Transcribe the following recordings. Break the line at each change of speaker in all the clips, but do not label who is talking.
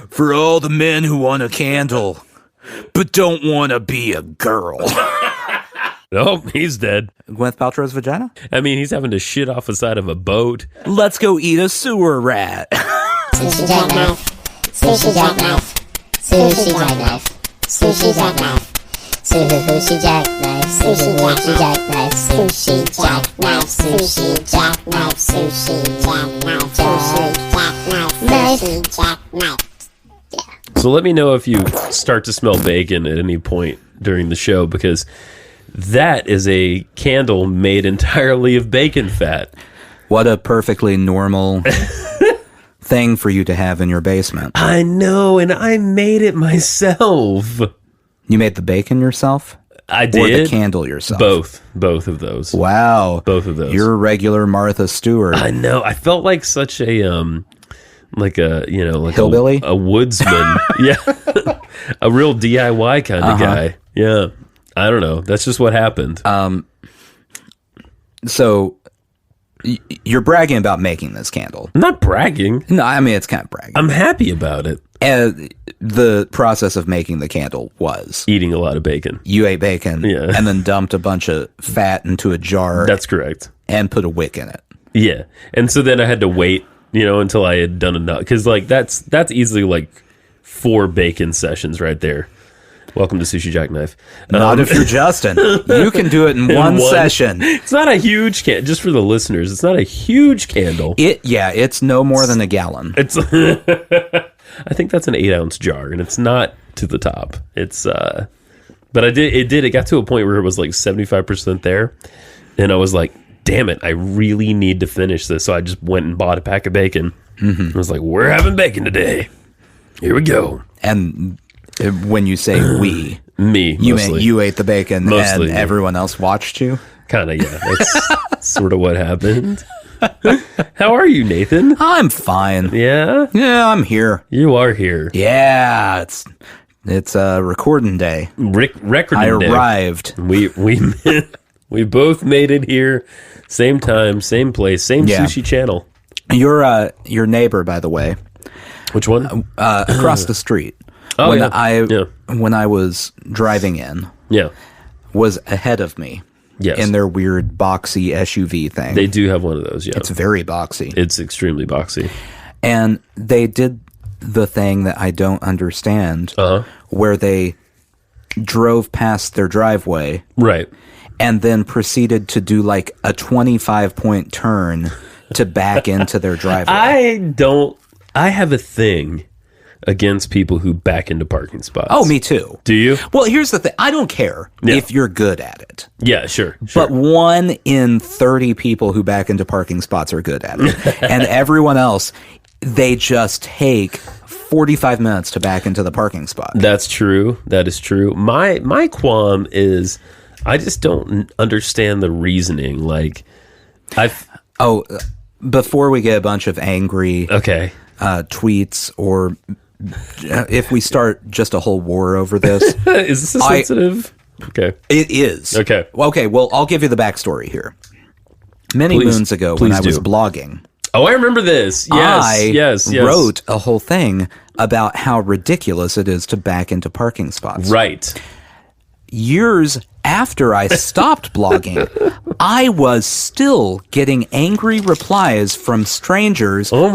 For all the men who want a candle, but don't want to be a girl.
Nope, he's dead.
Gwyneth Paltrow's vagina?
I mean, he's having to shit off the side of a boat.
Let's go eat a sewer rat.
Sushi jackknife. Sushi jackknife. Sushi jackknife. Sushi jackknife. Sushi jackknife. Sushi jackknife. Sushi jackknife. Sushi jackknife. Sushi jackknife. Sushi jackknife.
So let me know if you start to smell bacon at any point during the show, because that is a candle made entirely of bacon fat.
What a perfectly normal thing for you to have in your basement.
I know, and I made it myself.
You made the bacon yourself?
I did.
Or the candle yourself?
Both of those.
Wow.
Both of those.
You're a regular Martha Stewart.
I know. I felt like such a like a, like
hillbilly,
a woodsman. Yeah. A real DIY kind of guy. Yeah. I don't know. That's just what happened.
So you're bragging about making this candle.
I'm not bragging.
No, I mean, it's kind of bragging.
I'm happy about it.
And the process of making the candle was
eating a lot of bacon.
You ate bacon, and then dumped a bunch of fat into a jar.
That's correct.
And put a wick in it.
Yeah, and so then I had to wait, until I had done enough, because that's easily like 4 bacon sessions right there. Welcome to Sushi Jackknife.
Not if you're Justin. You can do it in one session.
It's not a huge candle. Just for the listeners, it's not a huge candle.
It's no more than a gallon.
It's. I think that's an 8-ounce jar, and it's not to the top. It's. But it got to a point where it was like 75% there, and I was like, damn it, I really need to finish this. So I just went and bought a pack of bacon. I was like, we're having bacon today. Here we go.
And when you say we,
me,
you
mostly.
mean you ate the bacon
Mostly
and everyone else watched you?
Kind of, yeah. That's sort of what happened. How are you, Nathan?
I'm fine.
Yeah?
Yeah, I'm here.
You are here.
Yeah, it's recording day.
Recording day.
I arrived.
We both made it here. Same time, same place, same sushi channel.
Your neighbor, by the way.
Which one?
Across the street.
Oh,
when I was driving in, was ahead of me.
Yes.
In their weird boxy SUV thing.
They do have one of those, yeah.
It's very boxy.
It's extremely boxy.
And they did the thing that I don't understand, where they drove past their driveway.
Right.
And then proceeded to do like a 25-point turn to back into their driveway.
I have a thing against people who back into parking spots.
Oh, me too.
Do you?
Well, here's the thing. I don't care if you're good at it.
Yeah, sure.
But 1 in 30 people who back into parking spots are good at it. And everyone else, they just take 45 minutes to back into the parking spot.
That's true. That is true. My qualm is I just don't understand the reasoning. Like,
before we get a bunch of angry tweets, or if we start just a whole war over this.
Is this a sensitive? Okay.
It is.
Okay.
Okay, well, I'll give you the backstory here. Many moons ago, when I was blogging.
Oh, I remember this. Yes,
I wrote a whole thing about how ridiculous it is to back into parking spots.
Right.
Years after I stopped blogging, I was still getting angry replies from strangers who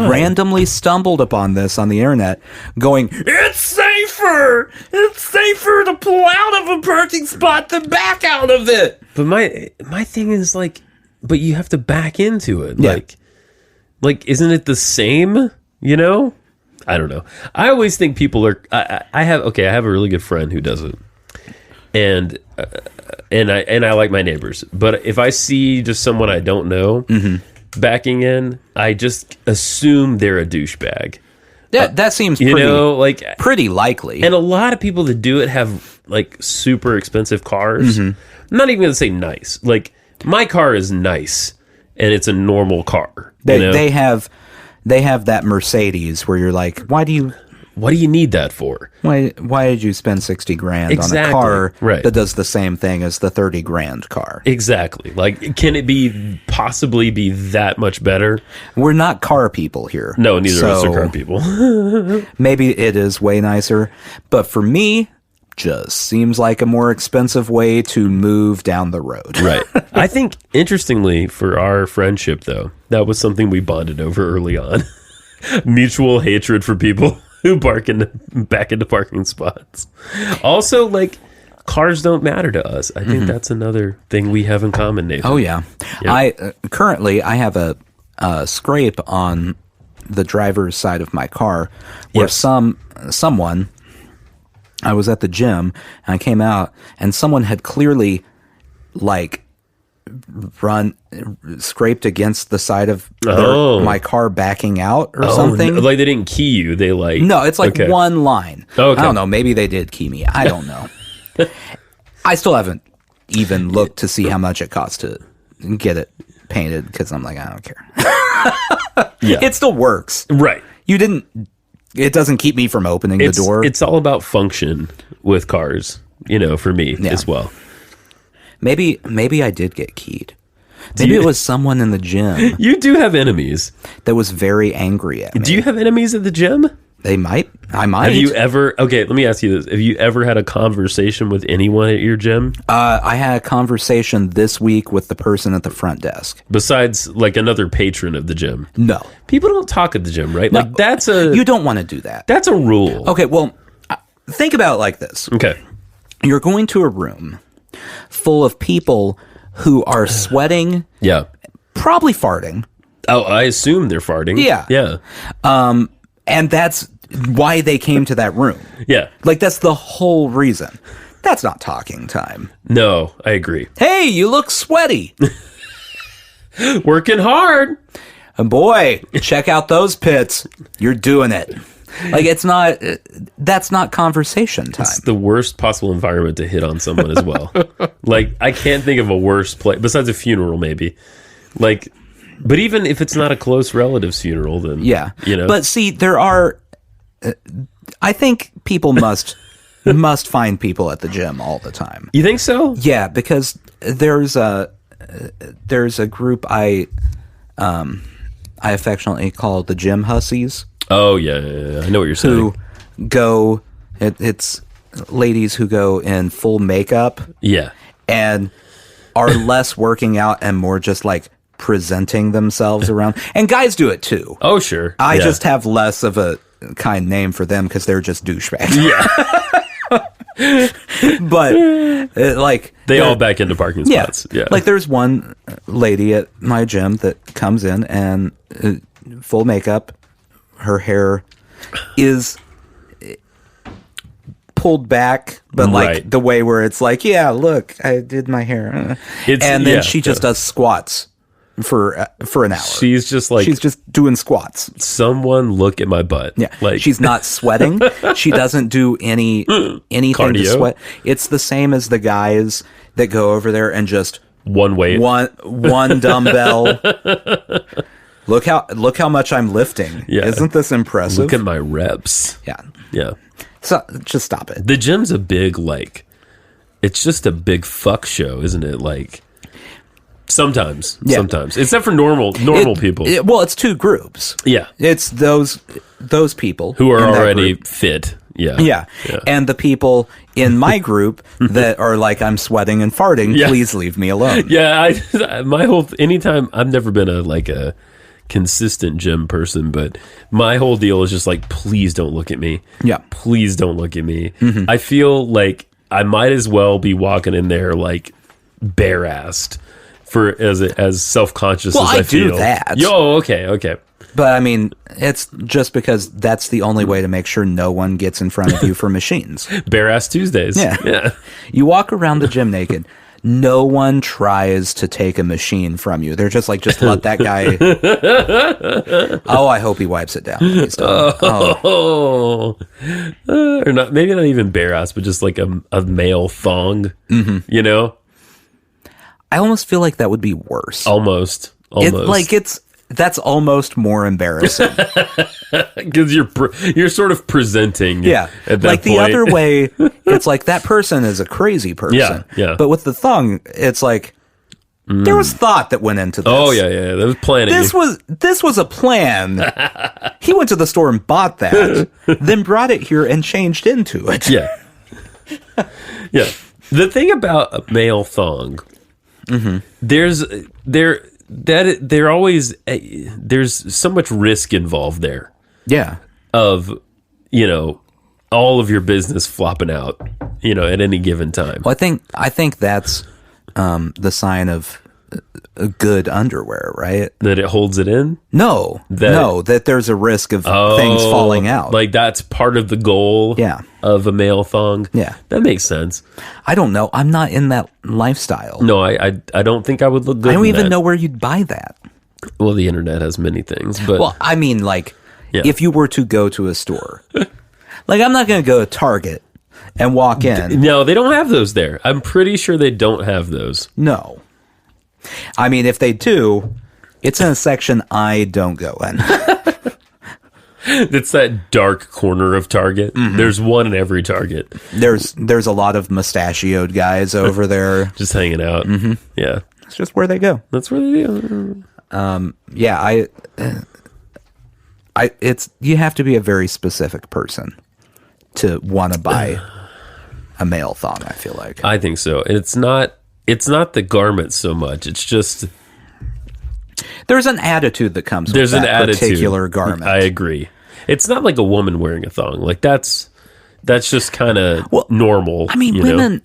randomly stumbled upon this on the internet, going, "It's safer! It's safer to pull out of a parking spot than back out of it!"
But my thing is, like, but you have to back into it.
Yeah.
Like, isn't it the same? I don't know. I always think people are. I have a really good friend who does it. And I like my neighbors, but if I see just someone I don't know backing in, I just assume they're a douchebag.
That seems pretty likely.
And a lot of people that do it have like super expensive cars. I'm not even gonna say nice. Like, my car is nice, and it's a normal car.
They have that Mercedes where you're like, why do you
what do you need that for?
Why did you spend 60 grand on a car that does the same thing as the 30 grand car?
Exactly. Like, can it possibly be that much better?
We're not car people here.
No, neither of us are car people.
Maybe it is way nicer, but for me, just seems like a more expensive way to move down the road.
Right. I think, interestingly, for our friendship, though, that was something we bonded over early on. Mutual hatred for people who back into parking spots. Also, like, cars don't matter to us. I think that's another thing we have in common, Nathan.
Oh, yeah. Yep. Currently, I have a scrape on the driver's side of my car where someone... I was at the gym and I came out and someone had clearly like scraped against the side of my car backing out or something.
Like they didn't key you. They like,
no, it's like one line.
Okay.
I don't know. Maybe they did key me. I don't know. I still haven't even looked to see how much it costs to get it painted because I'm like, I don't care. It still works.
Right.
It doesn't keep me from opening the door.
It's all about function with cars, for me as well.
Maybe I did get keyed. Maybe it was someone in the gym.
You do have enemies.
That was very angry at me.
Do you have enemies at the gym?
They might. I might.
Have you ever... Okay, let me ask you this. Have you ever had a conversation with anyone at your gym?
I had a conversation this week with the person at the front desk.
Besides, like, another patron of the gym?
No.
People don't talk at the gym, right?
No,
like, that's a...
You don't want to do that.
That's a rule.
Okay, well, think about it like this.
Okay.
You're going to a room full of people who are sweating.
Yeah.
Probably farting.
Oh, I assume they're farting.
Yeah.
Yeah.
And that's why they came to that room.
Yeah.
Like, that's the whole reason. That's not talking time.
No, I agree.
Hey, you look sweaty.
Working hard.
And boy, check out those pits. You're doing it. Like, that's not conversation time.
It's the worst possible environment to hit on someone as well. Like, I can't think of a worse place, besides a funeral, maybe. Like... But even if it's not a close relative's funeral, then
But see, there are. I think people must find people at the gym all the time.
You think so?
Yeah, because there's a group I affectionately call the gym hussies.
Oh yeah. I know what you're saying.
Who go? It's ladies who go in full makeup.
Yeah,
and are less working out and more just like presenting themselves around, and guys do it too.
Oh sure.
I just have less of a kind name for them because they're just douchebags.
Yeah.
But like
they all back into parking spots. Yeah.
Like there's one lady at my gym that comes in and full makeup, her hair is pulled back, but like the way where it's like, yeah, look, I did my hair, and then she just does squats for an hour.
She's just
doing squats.
Someone look at my butt.
Yeah,
like
she's not sweating. She doesn't do anything
cardio.
To sweat. It's the same as the guys that go over there and just
one weight,
one dumbbell. Look how much I'm lifting. Yeah. Isn't this impressive?
Look at my reps. Yeah.
So just stop it.
The gym's a big it's just a big fuck show, isn't it? Like. Sometimes, except for normal people.
Well, it's two groups.
Yeah,
it's those people
who are already fit. Yeah,
and the people in my group that are like, I'm sweating and farting. Yeah. Please leave me alone.
Yeah, anytime I've never been a consistent gym person, but my whole deal is just like, please don't look at me.
Yeah,
please don't look at me. Mm-hmm. I feel like I might as well be walking in there like bare-assed. As self-conscious as I feel.
Do that.
Okay.
But I mean, it's just because that's the only way to make sure no one gets in front of you for machines.
Bare ass Tuesdays.
Yeah. You walk around the gym naked. No one tries to take a machine from you. They're just like, just let that guy. Oh, I hope he wipes it down. Please don't.
Or not? Maybe not even bare ass, but just like a male thong. Mm-hmm.
I almost feel like that would be worse.
Almost.
It's that's almost more embarrassing.
Because you're sort of presenting.
Yeah.
At that
like the
point.
other way, it's like that person is a crazy person.
Yeah.
But with the thong, it's like there was thought that went into this.
Oh yeah. There was planning.
This was a plan. He went to the store and bought that, then brought it here and changed into it.
Yeah. Yeah. The thing about a male thong, there's so much risk involved there.
Yeah.
Of, all of your business flopping out, at any given time.
Well, I think that's the sign of a good underwear, right?
That it holds it in?
No, that there's a risk of things falling out.
Like that's part of the goal of a male thong?
Yeah.
That makes sense.
I don't know. I'm not in that lifestyle.
No, I don't think I would look good
I don't
in
even
that.
know where you'd buy that.
Well, the internet has many things, but...
Well, I mean, if you were to go to a store, I'm not going to go to Target and walk in.
No, they don't have those there. I'm pretty sure they don't have those.
No. I mean, if they do, it's in a section I don't go in.
It's that dark corner of Target. Mm-hmm. There's one in every Target.
There's a lot of mustachioed guys over there.
Just hanging out. Mm-hmm. Yeah.
It's just where they go.
That's where they go.
Yeah, you have to be a very specific person to want to buy a male thong, I feel like.
I think so. And it's not the garment so much. It's just
there's an attitude that comes with that particular garment.
I agree. It's not like a woman wearing a thong. Like that's just kind of normal.
I mean,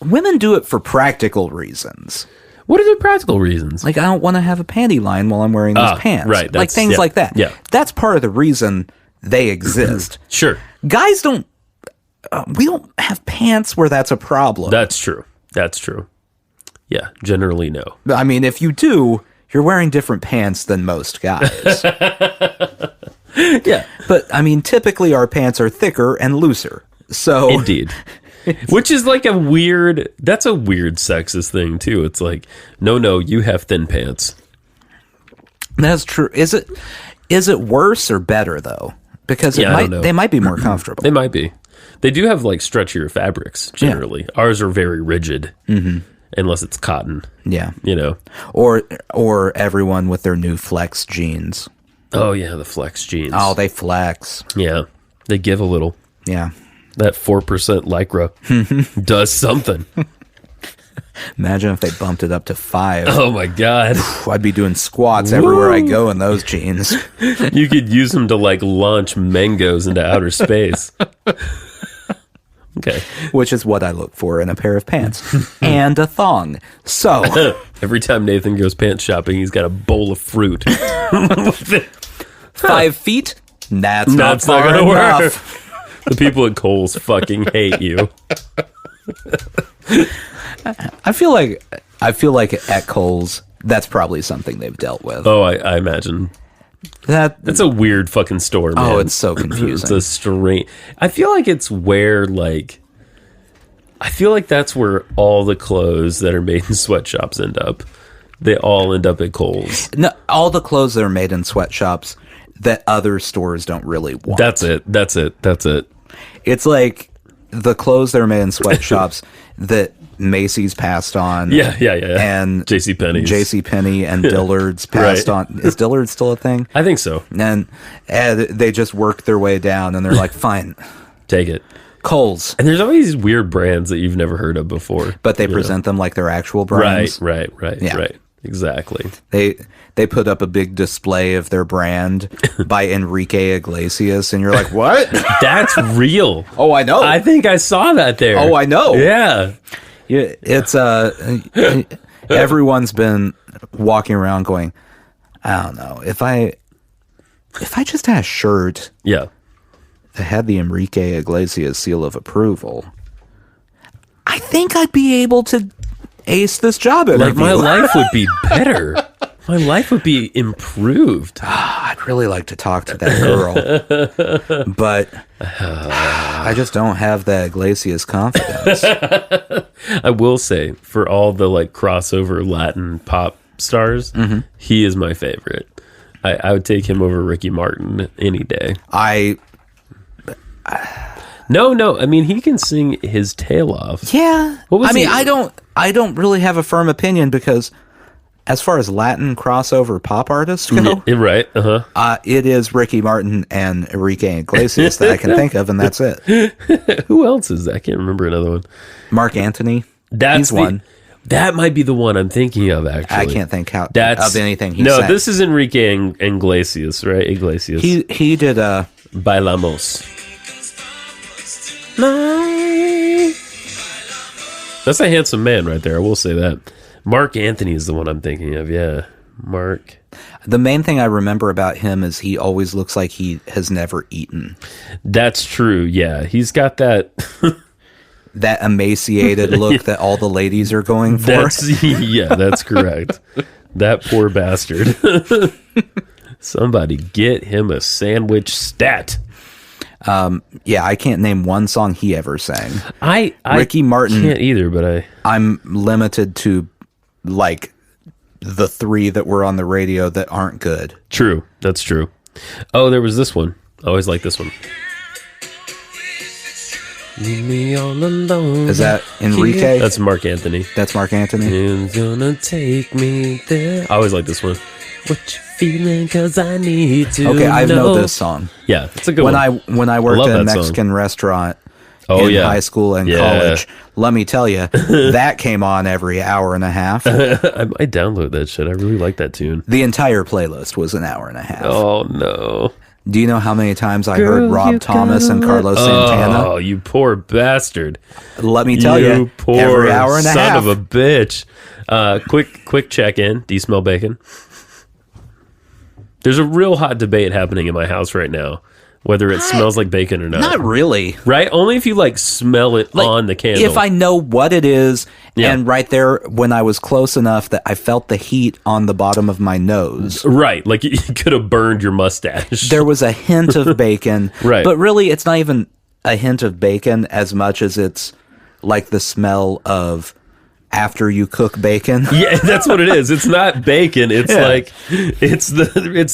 women do it for practical reasons.
What are the practical reasons?
Like, I don't want to have a panty line while I'm wearing these pants.
Right.
Like things like that.
Yeah.
That's part of the reason they exist.
Sure.
Guys don't, we don't have pants where that's a problem.
That's true. Yeah. Generally, no.
I mean, if you do, you're wearing different pants than most guys.
Yeah.
But, I mean, typically our pants are thicker and looser. So.
Indeed. Which is like that's a weird sexist thing too. It's like, no, you have thin pants.
That's true. Is it worse or better though? Because they might be more comfortable.
They might be. They do have like stretchier fabrics generally. Yeah. Ours are very rigid, unless it's cotton.
Yeah,
or
everyone with their new flex jeans.
Oh yeah, the flex jeans.
Oh, they flex.
Yeah, they give a little.
Yeah.
That 4% Lycra does something.
Imagine if they bumped it up to 5.
Oh my God.
I'd be doing squats everywhere I go in those jeans.
You could use them to like launch mangoes into outer space. Okay.
Which is what I look for in a pair of pants. And a thong. So.
Every time Nathan goes pants shopping, he's got a bowl of fruit.
5 feet? That's not
going to
enough.
work. The people at Kohl's fucking hate you.
I feel like at Kohl's, that's probably something they've dealt with.
Oh, I imagine. That's a weird fucking store, man.
Oh, it's so confusing.
It's a strange. I feel like it's where I feel like that's where all the clothes that are made in sweatshops end up. They all end up at Kohl's.
No, all the clothes that are made in sweatshops that other stores don't really want.
That's it.
It's like the clothes that are made in sweatshops that Macy's passed on.
Yeah.
And JCPenney and Dillard's passed on. Is Dillard's still a thing?
I think so.
And they just work their way down, and they're like, fine.
Take it.
Kohl's.
And there's always these weird brands that you've never heard of before.
But they present them like they're actual brands.
Right.
Yeah.
Right. Exactly.
They put up a big display of their brand by Enrique Iglesias, and you're like, what?
That's real.
Oh, I know.
I think I saw that there.
Oh, I know.
Yeah.
It's everyone's been walking around going, I don't know, if I just had a shirt that had the Enrique Iglesias seal of approval, I think I'd be able to ace this job interview.
Like my life would be better. My life would be improved.
I'd really like to talk to that girl, but I just don't have that Iglesias confidence.
I will say, for all the like crossover Latin pop stars, he is my favorite. I would take him over Ricky Martin any day. No. I mean, he can sing his tail off.
Yeah.
What was
I mean,
he-
I don't really have a firm opinion because as far as Latin crossover pop artists go,
Right.
it is Ricky Martin and Enrique Iglesias that I can think of, and that's it.
Who else is that? I can't remember another one.
Mark Anthony.
That's
He's one.
That might be the one I'm thinking of, actually.
I can't think of anything he
No,
sang.
this is Enrique Iglesias, right? Iglesias.
He did
Bailamos. That's a handsome man right there, I will say that. Mark Anthony is the one I'm thinking of, yeah. Mark.
The main thing I remember about him is he always looks like he has never eaten.
That's true, yeah. He's got that...
That emaciated look that all the ladies are going for.
That's correct. That poor bastard. Somebody get him a sandwich stat.
Yeah, I can't name one song he ever sang.
I
Ricky Martin
can't either, but
I'm limited to like the 3 that were on the radio that aren't good.
True. That's true. Oh, there was this one. I always like this one. Leave me all alone.
Is that Enrique?
That's Mark Anthony.
That's Mark Anthony.
It's gonna take me there. I always like this one. What you feeling? 'Cause I need to.
Okay, I know
know
this song.
Yeah, it's a good
When
one.
I worked
love
at a
that song.
Mexican restaurant
Oh,
in
yeah.
high school and
Yeah.
college, let me tell you, that came on every hour and a half.
I might download that shit. I really like that tune.
The entire playlist was an hour and a half.
Oh no.
Do you know how many times I
Girl,
heard
you
Rob Thomas and Carlos Santana?
Oh, you poor bastard.
Let me tell you,
poor
every hour and a
son
half.
of a bitch. Quick check-in. Do you smell bacon? There's a real hot debate happening in my house right now, whether it smells like bacon or not.
Not really.
Right? Only if you like smell it on the candle.
If I know what it is,
Yeah.
and right there when I was close enough that I felt the heat on the bottom of my nose.
Right, like you could have burned your mustache.
There was a hint of bacon,
Right.
But really, it's not even a hint of bacon as much as it's like the smell of after you cook bacon.
Yeah, that's what it is. It's not bacon. It's like it's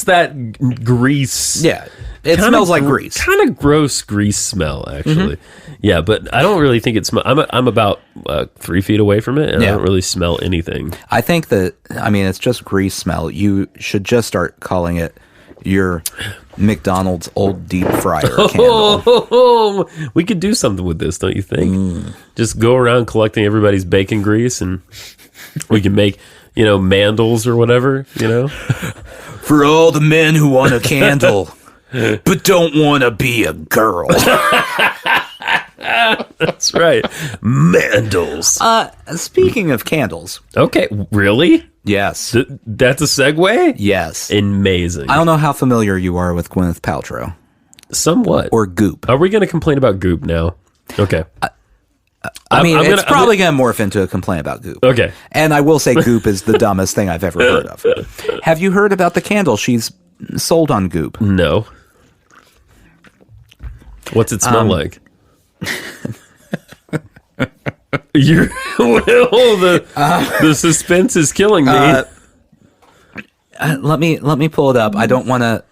that grease.
Yeah, it smells like grease.
Kind of gross grease smell, actually. Yeah, but I don't really think it smells. I'm about 3 feet away from it, and I don't really smell anything.
I think that, I mean, it's just grease smell. You should just start calling it your McDonald's old deep fryer candle.
Oh, we could do something with this, don't you think? Just go around collecting everybody's bacon grease, and we can make, Mandles or whatever,
For all the men who want a candle, but don't want to be a girl.
That's right. Mandles.
Speaking of candles.
Okay, really?
Yes.
That's a segue?
Yes.
Amazing.
I don't know how familiar you are with Gwyneth Paltrow.
Somewhat.
Or Goop.
Are we going to complain about Goop now? Okay.
I mean, it's probably going to morph into a complaint about Goop.
Okay.
And I will say Goop is the dumbest thing I've ever heard of. Have you heard about the candle she's sold on Goop?
No. What's it smell like? You're the suspense is killing me.
Let me pull it up. I don't want to.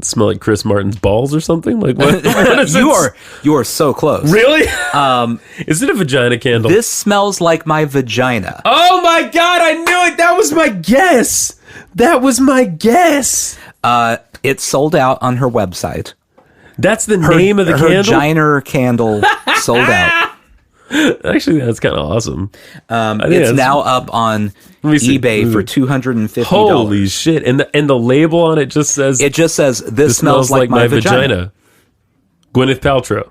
Smell like Chris Martin's balls or something? Like what is
you are so close.
Really? Is it a vagina candle?
This smells like my vagina.
Oh my god! I knew it. That was my guess.
It's sold out on her website.
That's the name of the
her
candle.
Vagina candle sold out.
Actually, that's kind of awesome.
It's now up on eBay for $250.
Holy shit! And the label on it just says
this smells like my vagina.
Gwyneth Paltrow.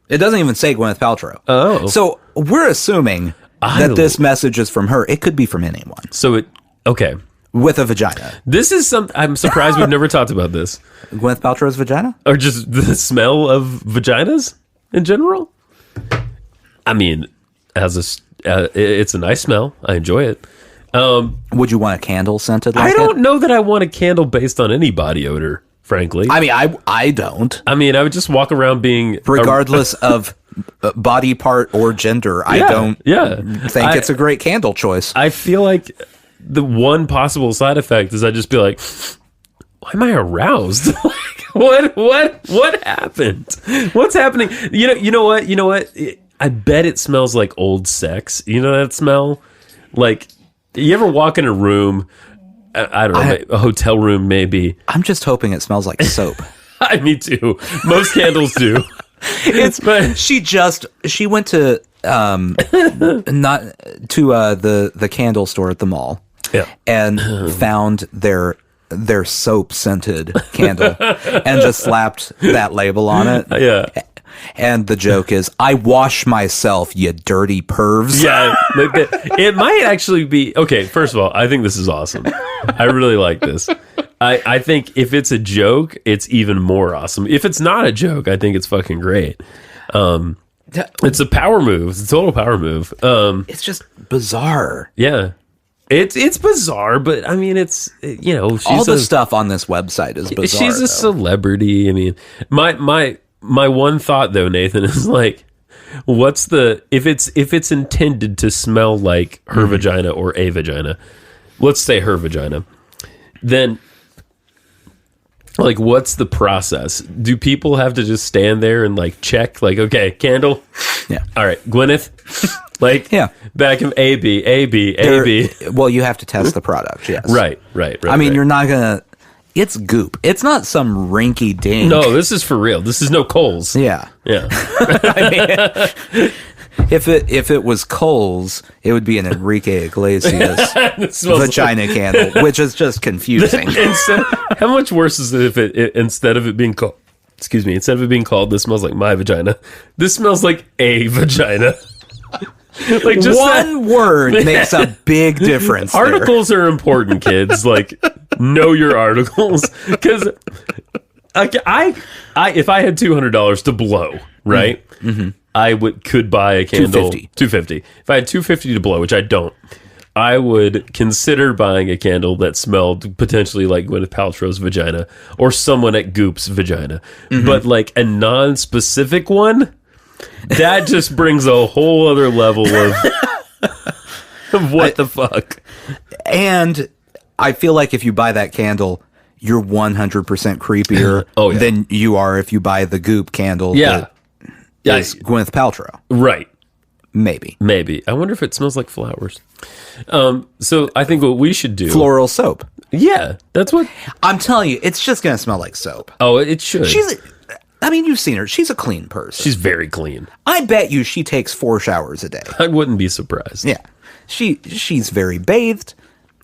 It doesn't even say Gwyneth Paltrow.
Oh,
so we're assuming that this message is from her. It could be from anyone.
So okay.
With a vagina.
This is I'm surprised we've never talked about this.
Gwyneth Paltrow's vagina?
Or just the smell of vaginas in general? I mean, it's a nice smell. I enjoy it.
Would you want a candle scented like
I
it?
don't know that I want a candle based on any body odor, frankly.
I mean, I don't.
I mean, I would just walk around being...
Regardless of body part or gender, I don't think it's a great candle choice.
I feel like the one possible side effect is I'd just be like, why am I aroused? What happened? What's happening? You know what? I bet it smells like old sex. You know that smell? Like, you ever walk in a room, I don't know, a hotel room maybe.
I'm just hoping it smells like soap.
Me too. Most candles do.
She went to not to the candle store at the mall.
Yeah.
And found their soap scented candle and just slapped that label on it.
Yeah.
And the joke is, I wash myself, you dirty pervs.
Yeah. It might actually be okay. First of all, I think this is awesome. I really like this. I think if it's a joke, it's even more awesome. If it's not a joke, I think it's fucking great. It's a power move. It's a total power move.
It's just bizarre.
Yeah. It's bizarre, but I mean, it's, she's
all the stuff on this website is bizarre.
She's a celebrity. I mean, my one thought though, Nathan, is like, if it's intended to smell like her vagina or a vagina, let's say her vagina, then like, what's the process? Do people have to just stand there and like check, like, okay, candle,
yeah,
all right, Gwyneth. Like, yeah, back in AB.
Well, you have to test the product, yes.
Right. I mean,
you're not going to... It's Goop. It's not some rinky dink.
No, this is for real. This is no Kohl's.
Yeah.
I
mean, if it was Kohl's, it would be an Enrique Iglesias vagina candle, which is just confusing.
How much worse is it if it instead of it being called... Excuse me. Instead of it being called, this smells like my vagina. This smells like a vagina. Like, just
one word makes a big difference.
Articles are important, kids. Like, know your articles, because I if I had $200 to blow, right, I could buy a candle. $250. If I had $250 to blow, which I don't, I would consider buying a candle that smelled potentially like Gwyneth Paltrow's vagina or someone at Goop's vagina, but like a non-specific one. That just brings a whole other level of what the fuck.
And I feel like if you buy that candle, you're 100% creepier than you are if you buy the Goop candle.
Yeah.
Is Gwyneth Paltrow.
Right.
Maybe.
I wonder if it smells like flowers. So I think what we should do...
Floral soap.
Yeah. That's what...
I'm telling you, it's just going to smell like soap.
Oh, it should.
I mean, you've seen her. She's a clean person.
She's very clean.
I bet you she takes 4 showers a day.
I wouldn't be surprised.
Yeah. She's very bathed.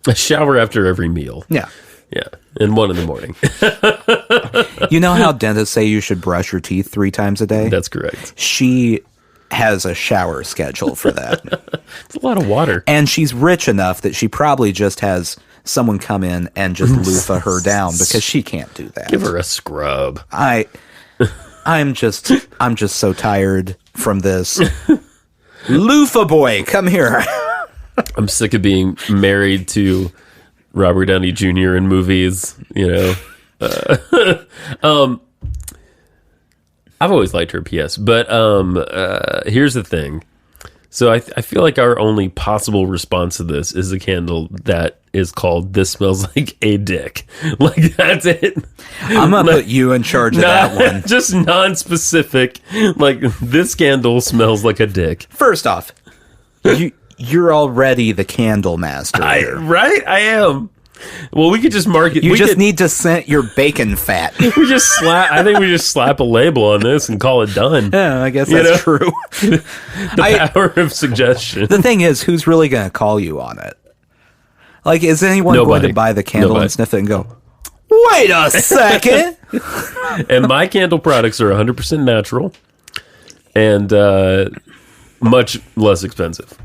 A shower after every meal.
Yeah.
Yeah. And 1 in the morning.
You know how dentists say you should brush your teeth 3 times a day?
That's correct.
She has a shower schedule for that.
It's a lot of water.
And she's rich enough that she probably just has someone come in and just loofah her down because she can't do that.
Give her a scrub.
I'm just so tired from this. Loofah boy, come here.
I'm sick of being married to Robert Downey Jr. in movies, I've always liked her, P.S. But here's the thing. So I feel like our only possible response to this is a candle that is called "This Smells Like a Dick." Like, that's it.
I'm gonna put you in charge of that one.
Just non-specific. Like, this candle smells like a dick.
First off, you're already the candle master here.
Right? I am. Well, we could just market.
You just need to scent your bacon fat.
I think we just slap a label on this and call it done.
Yeah, I guess that's true.
The power of suggestion.
The thing is, who's really going to call you on it? Like, is anyone going to buy the candle and sniff it and go, wait a second?
And my candle products are 100% natural and much less expensive.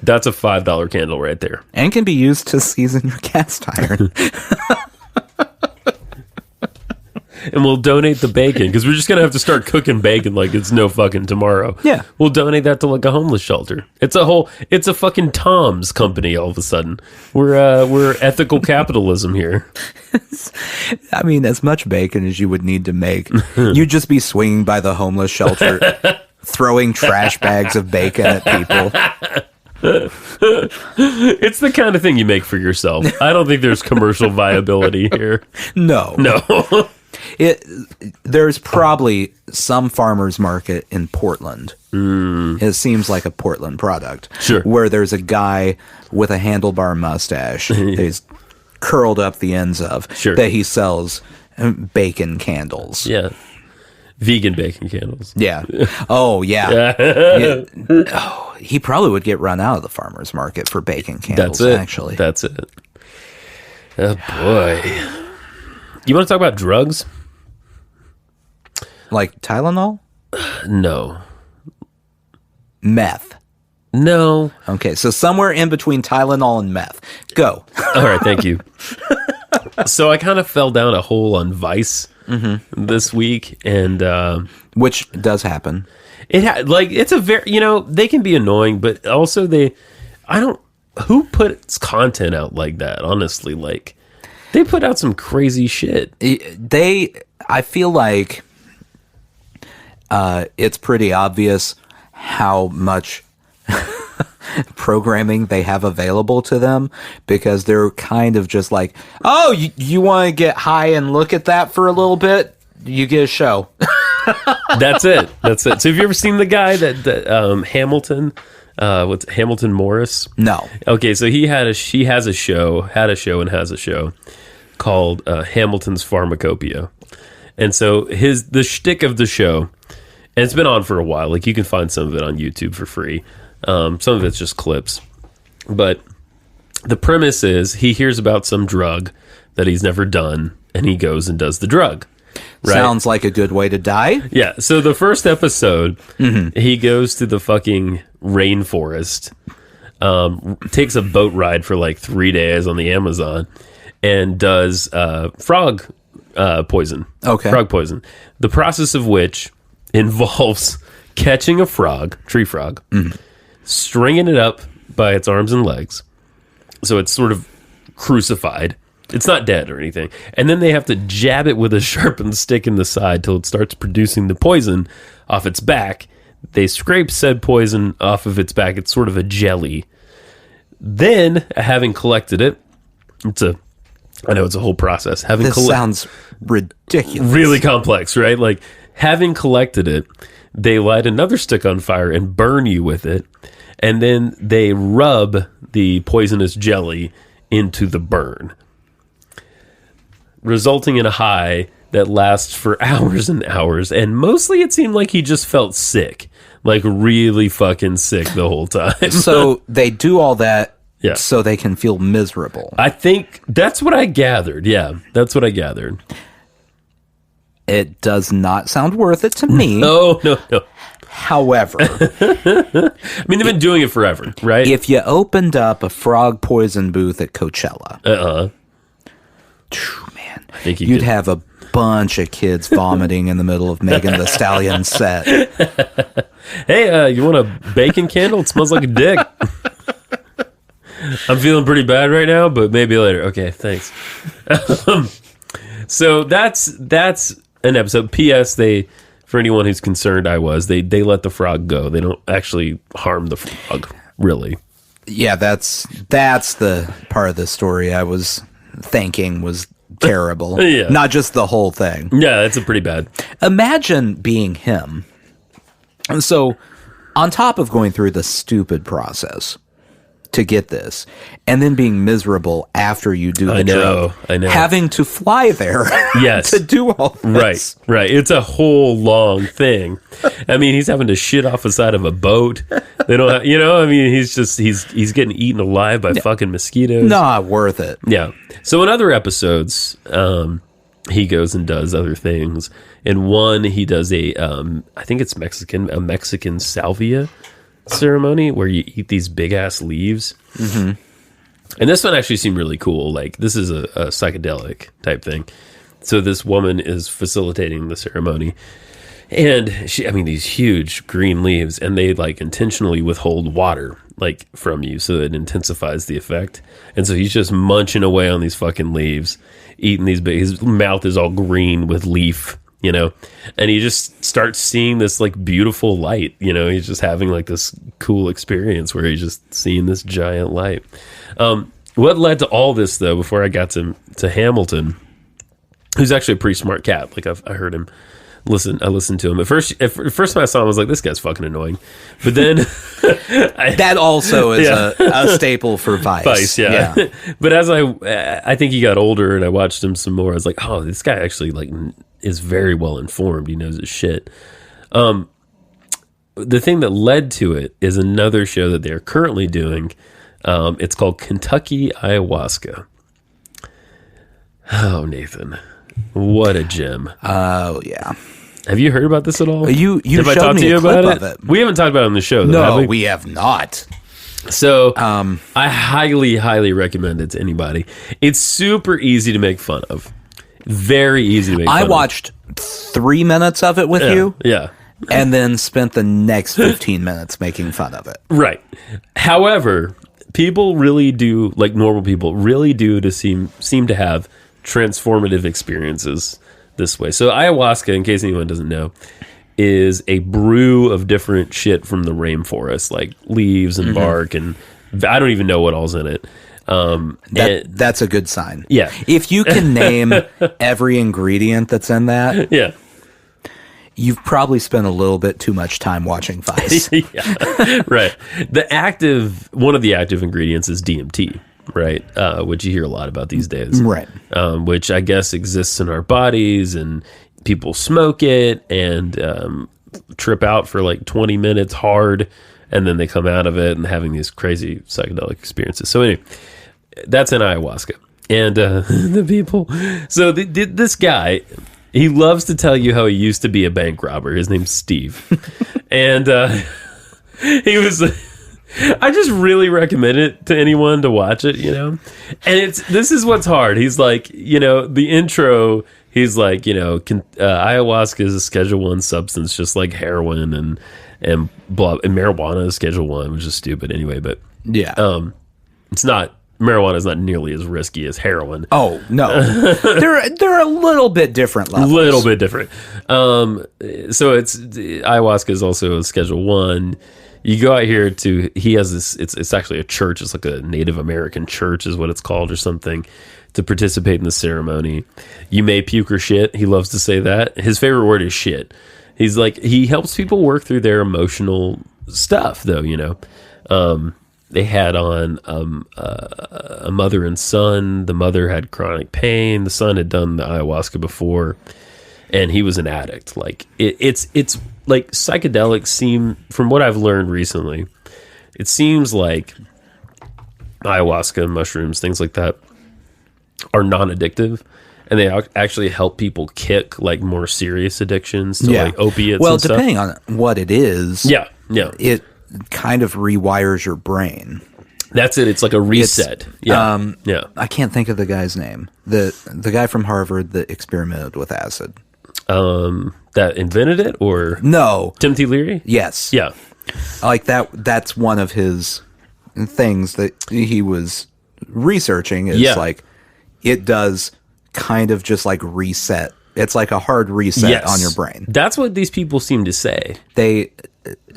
That's a $5 candle right there.
And can be used to season your cast iron.
And we'll donate the bacon, because we're just going to have to start cooking bacon like it's no fucking tomorrow.
Yeah.
We'll donate that to like a homeless shelter. It's a fucking Tom's company all of a sudden. We're ethical capitalism here.
I mean, as much bacon as you would need to make, you'd just be swinging by the homeless shelter, throwing trash bags of bacon at people.
It's the kind of thing you make for yourself. I don't think there's commercial viability here.
No. There's probably some farmer's market in Portland. It seems like a Portland product.
Sure.
Where there's a guy with a handlebar mustache that he's curled up the ends of that he sells bacon candles.
Yeah. Vegan bacon candles.
Yeah. Oh, yeah. Oh, he probably would get run out of the farmer's market for bacon candles, actually.
That's it. Oh, boy. You want to talk about drugs?
Like Tylenol?
No.
Meth?
No.
Okay, so somewhere in between Tylenol and meth. Go.
All right, thank you. So I kind of fell down a hole on Vice this week, and
which does happen.
It's a very, they can be annoying, but also who puts content out like that? Honestly, like they put out some crazy shit.
I feel like it's pretty obvious how much programming they have available to them, because they're kind of just like, oh, you want to get high and look at that for a little bit? You get a show.
That's it. So have you ever seen the guy that Hamilton? What's Hamilton Morris?
No.
Okay, so he had a show called Hamilton's Pharmacopeia, and so the shtick of the show, and it's been on for a while. Like you can find some of it on YouTube for free. Some of it's just clips, but the premise is he hears about some drug that he's never done, and he goes and does the drug. Right?
Sounds like a good way to die.
Yeah. So the first episode, he goes to the fucking rainforest, takes a boat ride for like 3 days on the Amazon, and does frog poison.
Okay.
Frog poison. The process of which involves catching a tree frog, stringing it up by its arms and legs, so it's sort of crucified. It's not dead or anything. And then they have to jab it with a sharpened stick in the side till it starts producing the poison off its back. They scrape said poison off of its back. It's sort of a jelly. Then, having collected it, I know it's a whole process.
This sounds ridiculous.
Really complex, right? Like, having collected it, they light another stick on fire and burn you with it. And then they rub the poisonous jelly into the burn, resulting in a high that lasts for hours and hours. And mostly it seemed like he just felt sick, like really fucking sick the whole time.
So they do all that so they can feel miserable.
I think that's what I gathered. Yeah, that's what I gathered.
It does not sound worth it to me.
No.
However,
I mean, they've been doing it forever, right?
If you opened up a frog poison booth at Coachella, man,
I think
you'd have a bunch of kids vomiting in the middle of Megan Thee Stallion set.
Hey, you want a bacon candle? It smells like a dick. I'm feeling pretty bad right now, but maybe later. Okay, thanks. So that's an episode. P.S. For anyone who's concerned, they let the frog go. They don't actually harm the frog, really. Yeah,
that's the part of the story I was thinking was terrible.
Yeah.
Not just the whole thing.
Yeah, it's a pretty bad.
Imagine being him. And so, on top of going through the stupid process to get this, and then being miserable after you do the drug.
I know.
Having to fly there to do all this.
Right. It's a whole long thing. I mean, he's having to shit off the side of a boat. They don't he's getting eaten alive by fucking mosquitoes.
Not worth it.
Yeah. So in other episodes, he goes and does other things. In one, he does I think it's a Mexican salvia ceremony where you eat these big ass leaves. And this one actually seemed really cool. Like, this is a psychedelic type thing. So this woman is facilitating the ceremony, and these huge green leaves, and they like intentionally withhold water like from you so that it intensifies the effect. And so he's just munching away on these fucking leaves, eating these big, his mouth is all green with leaf you know, and he just starts seeing this like beautiful light, you know, he's just having like this cool experience where he's just seeing this giant light. What led to all this though, before I got to Hamilton, who's actually a pretty smart cat. Like I heard him I listened to him. At first time I saw him, I was like, this guy's fucking annoying. But then
that also is a staple for Vice.
Vice, yeah. But as I think he got older and I watched him some more, I was like, oh, this guy actually like is very well informed. He knows his shit. The thing that led to it is another show that they're currently doing. It's called Kentucky Ayahuasca. Oh, Nathan, what a gem!
Oh yeah.
Have you heard about this at all?
You
have
showed
I talked
me
to you
a clip
about
of it.
We haven't talked about it on the show, though,
No,
have we?
we have not.
So I highly recommend it to anybody. It's super easy to make fun of. Very easy to make fun of.
I watched 3 minutes of it with you.
Yeah.
And then spent the next 15 minutes making fun of it.
Right. However, people really do, like normal people, really do seem to have transformative experiences this way. So ayahuasca, in case anyone doesn't know, is a brew of different shit from the rainforest, like leaves and bark, and I don't even know what all's in it.
That's a good sign.
Yeah.
If you can name every ingredient that's in that,
Yeah.
you've probably spent a little bit too much time watching Vice.
Yeah. Right. One of the active ingredients is DMT, right? Which you hear a lot about these days.
Right.
Which I guess exists in our bodies, and people smoke it and trip out for like 20 minutes hard, and then they come out of it and having these crazy psychedelic experiences. So anyway, that's in ayahuasca. And the people... So this guy... He loves to tell you how he used to be a bank robber. His name's Steve. And he was... I just really recommend it to anyone to watch it, you know? And this is what's hard. He's like, you know, the intro, he's like, you know, ayahuasca is a Schedule 1 substance, just like heroin and marijuana is Schedule 1, which is stupid anyway. But
Yeah.
it's not... Marijuana is not nearly as risky as heroin.
Oh, no. They're a little bit different levels.
A little bit different. So ayahuasca is also a Schedule 1. You go out here he has this, it's actually a church. It's like a Native American church is what it's called or something, to participate in the ceremony. You may puke or shit. He loves to say that. His favorite word is shit. He's like, he helps people work through their emotional stuff though, you know. They had on a mother and son. The mother had chronic pain. The son had done the ayahuasca before, and he was an addict. Like it's like psychedelics seem, from what I've learned recently, it seems like ayahuasca, mushrooms, things like that are non-addictive, and they actually help people kick like more serious addictions to like opiates.
Well,
and stuff.
depending on what it is.
Yeah.
It kind of rewires your brain.
That's it. It's like a reset. Yeah.
I can't think of the guy's name. The guy from Harvard that experimented with acid.
That invented it, or
No.
Timothy Leary?
Yes.
Yeah.
Like that's one of his things that he was researching is like it does kind of just like reset. It's like a hard reset on your brain.
That's what these people seem to say.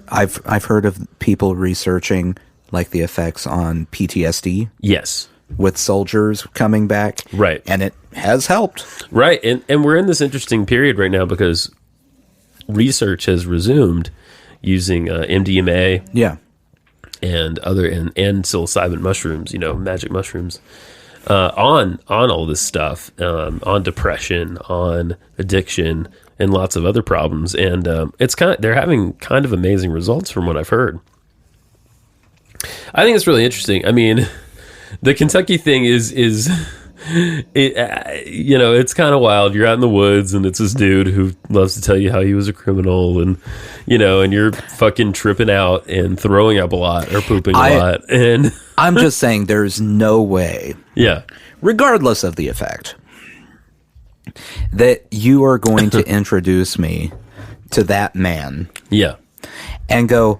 I've heard of people researching like the effects on PTSD.
Yes.
With soldiers coming back.
Right.
And it has helped.
Right. And we're in this interesting period right now because research has resumed using MDMA.
Yeah.
And other and psilocybin mushrooms, you know, magic mushrooms, on all this stuff, on depression, on addiction, and lots of other problems. And they're having kind of amazing results from what I've heard. I think it's really interesting. I mean, the Kentucky thing is you know, it's kind of wild. You're out in the woods, and it's this dude who loves to tell you how he was a criminal, and you know, and you're fucking tripping out and throwing up a lot or pooping a lot. And
I'm just saying, there's no way, regardless of the effect, that you are going to introduce me to that man, and go,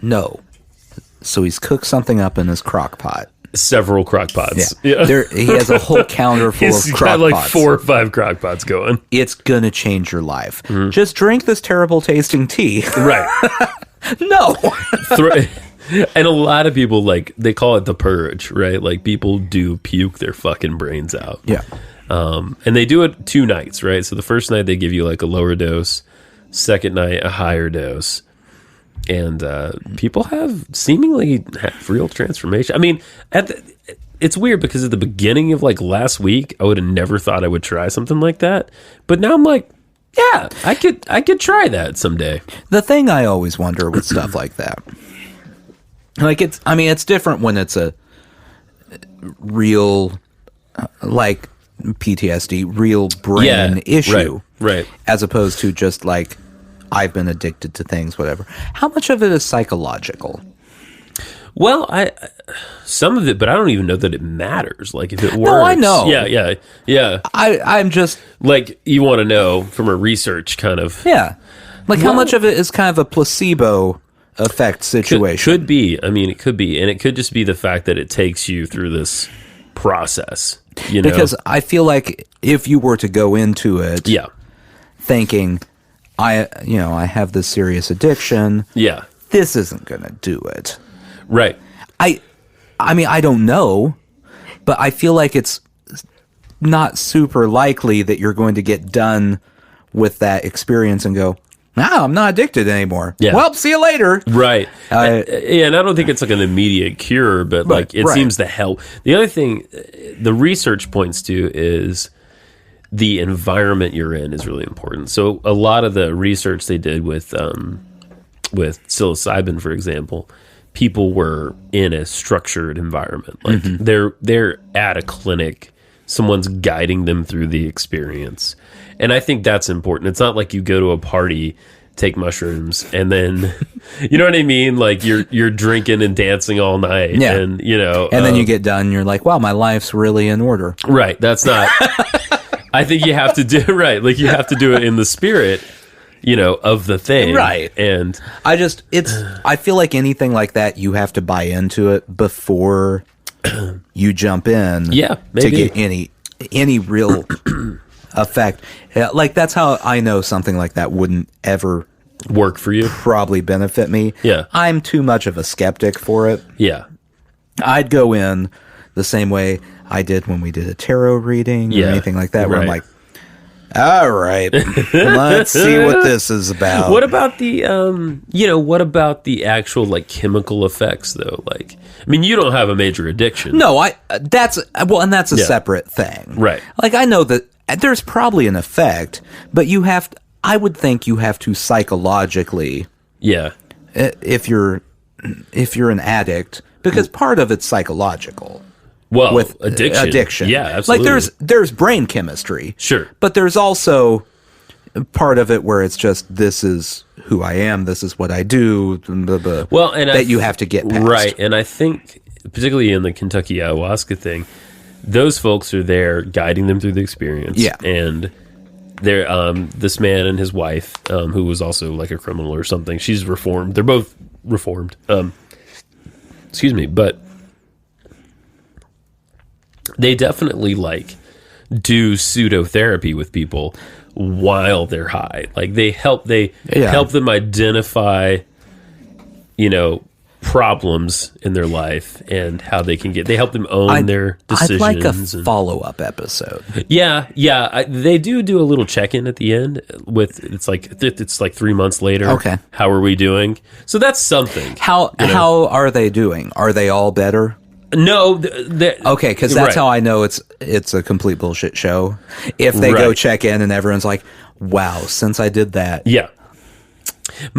no. So he's cooked something up in his crock pot.
several crock pots.
Yeah. He has a whole counter full
He's
of crock
got like
pots.
4 or 5 crock pots going.
It's gonna change your life. Just drink this terrible tasting tea.
Right.
No.
And a lot of people, like, they call it the purge, right? Like, people do puke their fucking brains out.
Yeah.
And they do it 2 nights, right? So the first night they give you like a lower dose, second night a higher dose. And people have real transformation. I mean, it's weird because at the beginning of like last week, I would have never thought I would try something like that. But now I'm like, yeah, I could try that someday.
The thing I always wonder with stuff like that, like it's different when it's a real, like PTSD, real brain issue,
right?
As opposed to just like I've been addicted to things, whatever. How much of it is psychological?
Well, some of it, but I don't even know that it matters. Like if it works.
No, I know.
Yeah.
I'm just
like you want to know from a research kind of.
Yeah, like how much of it is kind of a placebo effect situation?
Could be. I mean, it could be, and it could just be the fact that it takes you through this process. You know,
because I feel like if you were to go into it, thinking I have this serious addiction, this isn't going to do it.
Right.
I mean, I don't know, but I feel like it's not super likely that you're going to get done with that experience and go, no, I'm not addicted anymore.
Yeah.
Well, see you later.
Right. And I don't think it's like an immediate cure, but like it seems to help. The other thing the research points to is the environment you're in is really important. So a lot of the research they did with psilocybin, for example, people were in a structured environment. Like they're at a clinic, someone's guiding them through the experience. And I think that's important. It's not like you go to a party, take mushrooms, and then you know what I mean? Like you're drinking and dancing all night.
Yeah.
And you know,
and then you get done and you're like, wow, my life's really in order.
Right. That's not I think you have to do like you have to do it in the spirit, of the thing.
Right.
And
I feel like anything like that, you have to buy into it before you jump in.
Yeah,
maybe.
maybe.
To get any real effect. Like that's how I know something like that wouldn't ever
work for you.
Probably benefit me.
Yeah.
I'm too much of a skeptic for it.
Yeah.
I'd go in the same way I did when we did a tarot reading or anything like that, where I'm like, all right, let's see what this is about.
What about the, what about the actual like chemical effects though? Like, I mean, you don't have a major addiction.
No, that's a separate thing.
Right.
Like I know that there's probably an effect, but I would think you have to psychologically.
Yeah.
If you're an addict, because part of it's psychological.
Well,
with
addiction. Yeah, absolutely.
Like there's brain chemistry.
Sure.
But there's also part of it where it's just, this is who I am, this is what I do, blah, blah,
well, and
that you have to get past.
Right. And I think, particularly in the Kentucky Ayahuasca thing, those folks are there guiding them through the experience.
Yeah.
And they're, this man and his wife, who was also like a criminal or something, she's reformed. They're both reformed. Excuse me. But they definitely like do pseudo-therapy with people while they're high. Like they help them identify, problems in their life and how they help them own their decisions.
I'd like a follow-up episode.
Yeah. They do a little check-in at the end with, it's like 3 months later.
Okay.
How are we doing? So that's something.
How are they doing? Are they all better?
No.
Okay, because that's how I know it's a complete bullshit show. If they go check in and everyone's like, wow, since I did that.
Yeah.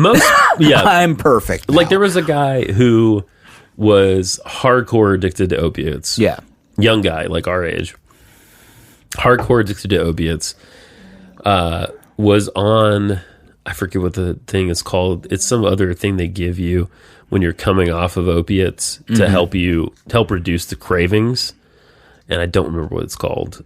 I'm perfect now.
Like there was a guy who was hardcore addicted to opiates.
Yeah.
Young guy, like our age. Hardcore addicted to opiates. Was on, I forget what the thing is called. It's some other thing they give you when you're coming off of opiates to help reduce the cravings. And I don't remember what it's called.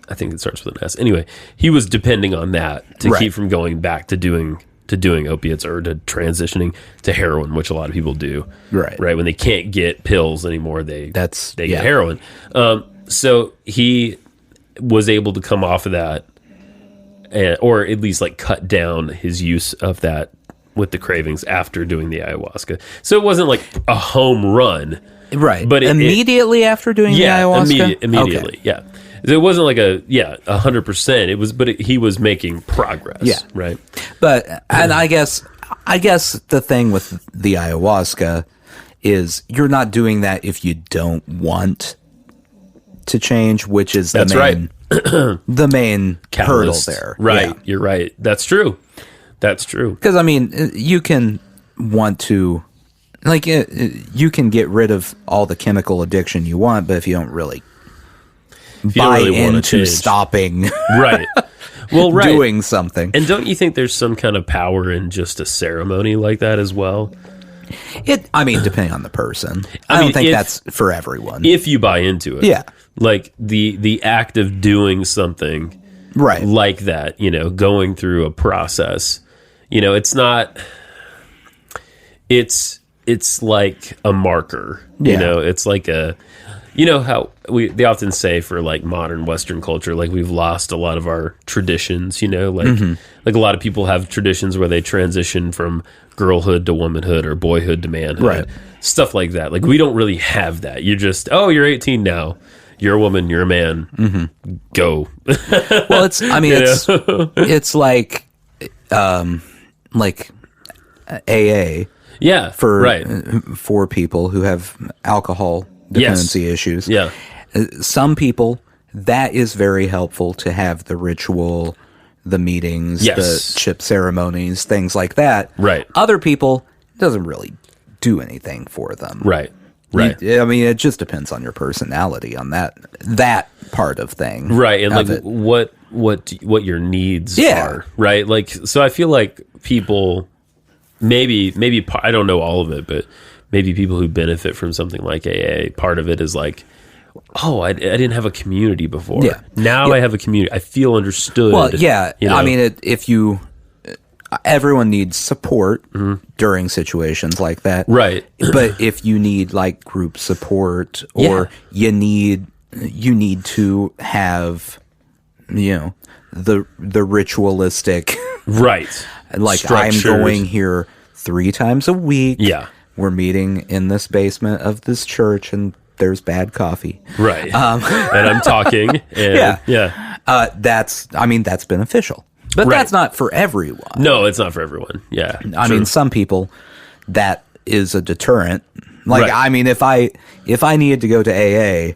I think it starts with an S. Anyway, he was depending on that to keep from going back to doing to doing opiates or to transitioning to heroin, which a lot of people do.
Right.
When they can't get pills anymore, they get heroin. So he was able to come off of that, or at least like cut down his use of that with the cravings after doing the ayahuasca. So it wasn't like a home run.
Right.
But
immediately after doing the ayahuasca?
Immediately. Okay. Yeah. It wasn't like 100%. It was, but he was making progress.
Yeah.
Right.
But, and I guess the thing with the ayahuasca is you're not doing that if you don't want to change, which is the main hurdle there.
Right.
Yeah.
You're right. That's true.
Because, I mean, you can want to, like, you can get rid of all the chemical addiction you want, but if you don't really buy into stopping
right.
doing something.
And don't you think there's some kind of power in just a ceremony like that as well?
I mean, depending on the person. I don't think that's for everyone.
If you buy into it.
Yeah.
Like the act of doing something
right
like that, going through a process. It's not, it's like a marker, it's like how they often say for like modern Western culture, like we've lost a lot of our traditions, like a lot of people have traditions where they transition from girlhood to womanhood or boyhood to manhood,
right.
Stuff like that. Like we don't really have that. You're just, you're 18 now. You're a woman, you're a man. Mm-hmm. Go.
Well, it's like AA.
Yeah.
For people who have alcohol dependency issues.
Yeah.
Some people, that is very helpful to have the ritual, the meetings, the chip ceremonies, things like that.
Right.
Other people, it doesn't really do anything for them.
Right.
I mean, it just depends on your personality on that part of thing.
Right. And like what your needs are. Right. Like, so I feel like people maybe I don't know all of it, but maybe people who benefit from something like AA, part of it is like, I didn't have a community before. Yeah. Now I have a community. I feel understood.
Well, yeah. I mean, everyone needs support during situations like that.
Right.
But if you need like group support or you need to have, the ritualistic.
Right.
Like
structured.
I'm going here 3 times a week.
Yeah.
We're meeting in this basement of this church and there's bad coffee.
Right. And I'm talking. And,
that's beneficial. But that's not for everyone.
No, it's not for everyone. Yeah.
I mean, some people, that is a deterrent. Like, I mean, if I needed to go to AA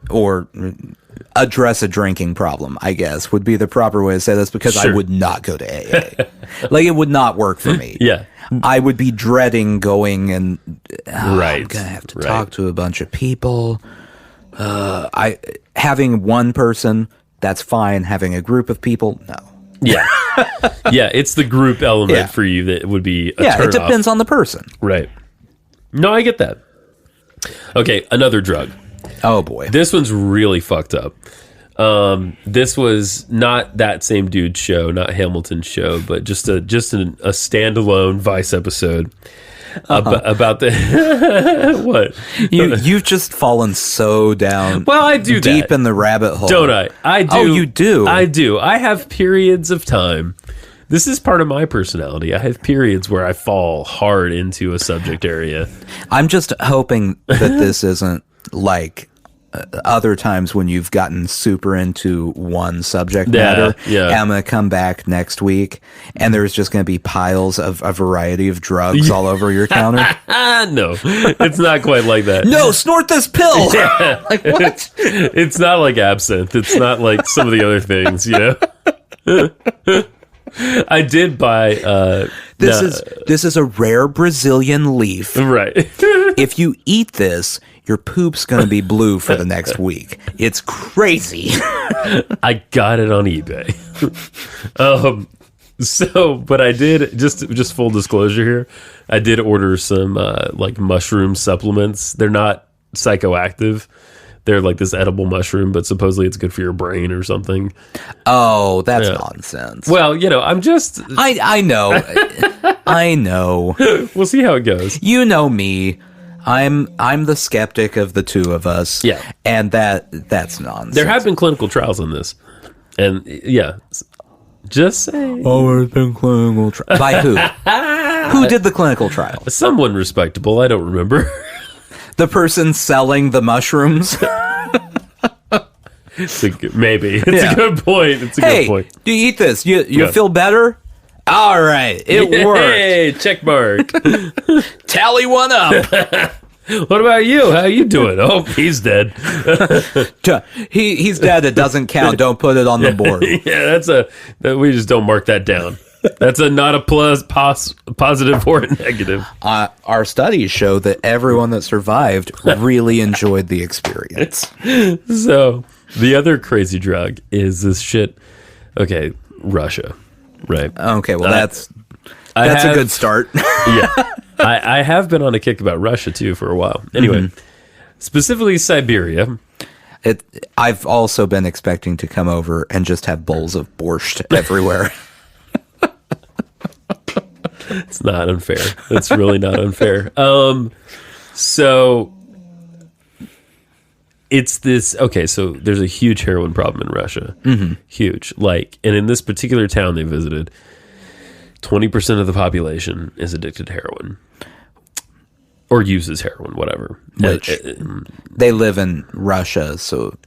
or address a drinking problem, I guess, would be the proper way to say this, because I would not go to AA. Like, it would not work for me.
Yeah.
I would be dreading going and I'm going to have to talk to a bunch of people. Having one person, that's fine. Having a group of people, no.
Yeah. Yeah, it's the group element for you that would be a turn
it depends on the person.
Right. No, I get that. Okay, another drug.
Oh, boy.
This one's really fucked up. This was not that same dude's show, not Hamilton's show, but just a standalone Vice episode about the what
you've just fallen so down.
Well, I do
deep in the rabbit hole,
don't I? I do.
Oh, you do.
I do. I have periods of time. This is part of my personality. I have periods where I fall hard into a subject area.
I'm just hoping that this isn't like other times when you've gotten super into one subject matter.
Yeah.
I'm going to come back next week and there's just going to be piles of a variety of drugs all over your counter.
No, it's not quite like that.
No, snort this pill. Yeah. Like, what?
It's not like absinthe. It's not like some of the other things, I did buy
this is a rare Brazilian leaf.
Right.
If you eat this, your poop's going to be blue for the next week. It's crazy.
I got it on eBay. But I did, just full disclosure here, I did order some like mushroom supplements. They're not psychoactive. They're like this edible mushroom, but supposedly it's good for your brain or something.
Oh, that's nonsense.
Well, I'm just...
I know. I know.
We'll see how it goes.
You know me. I'm the skeptic of the two of us.
Yeah.
And that's nonsense.
There have been clinical trials on this. And, just say...
Oh, there's been clinical trials. By who? Who did the clinical trial?
Someone respectable. I don't remember.
The person selling the mushrooms?
Maybe. It's a good point. It's a good point.
Do you eat this? You feel better? All right. It worked.
Hey, check mark.
Tally one up.
What about you? How you doing? Oh, he's dead.
He's dead. It doesn't count. Don't put it on the board.
Yeah, we just don't mark that down. That's not a positive or a negative.
Our studies show that everyone that survived really enjoyed the experience.
So the other crazy drug is this shit. Okay, Russia, right?
Okay, well that's a good start.
Yeah, I have been on a kick about Russia too for a while. Anyway, specifically Siberia.
I've also been expecting to come over and just have bowls of borscht everywhere.
It's not unfair. It's really not unfair. So it's this. Okay, so there's a huge heroin problem in Russia. Huge. And in this particular town they visited, 20% of the population is addicted to heroin. Or uses heroin, whatever.
Which they live in Russia, so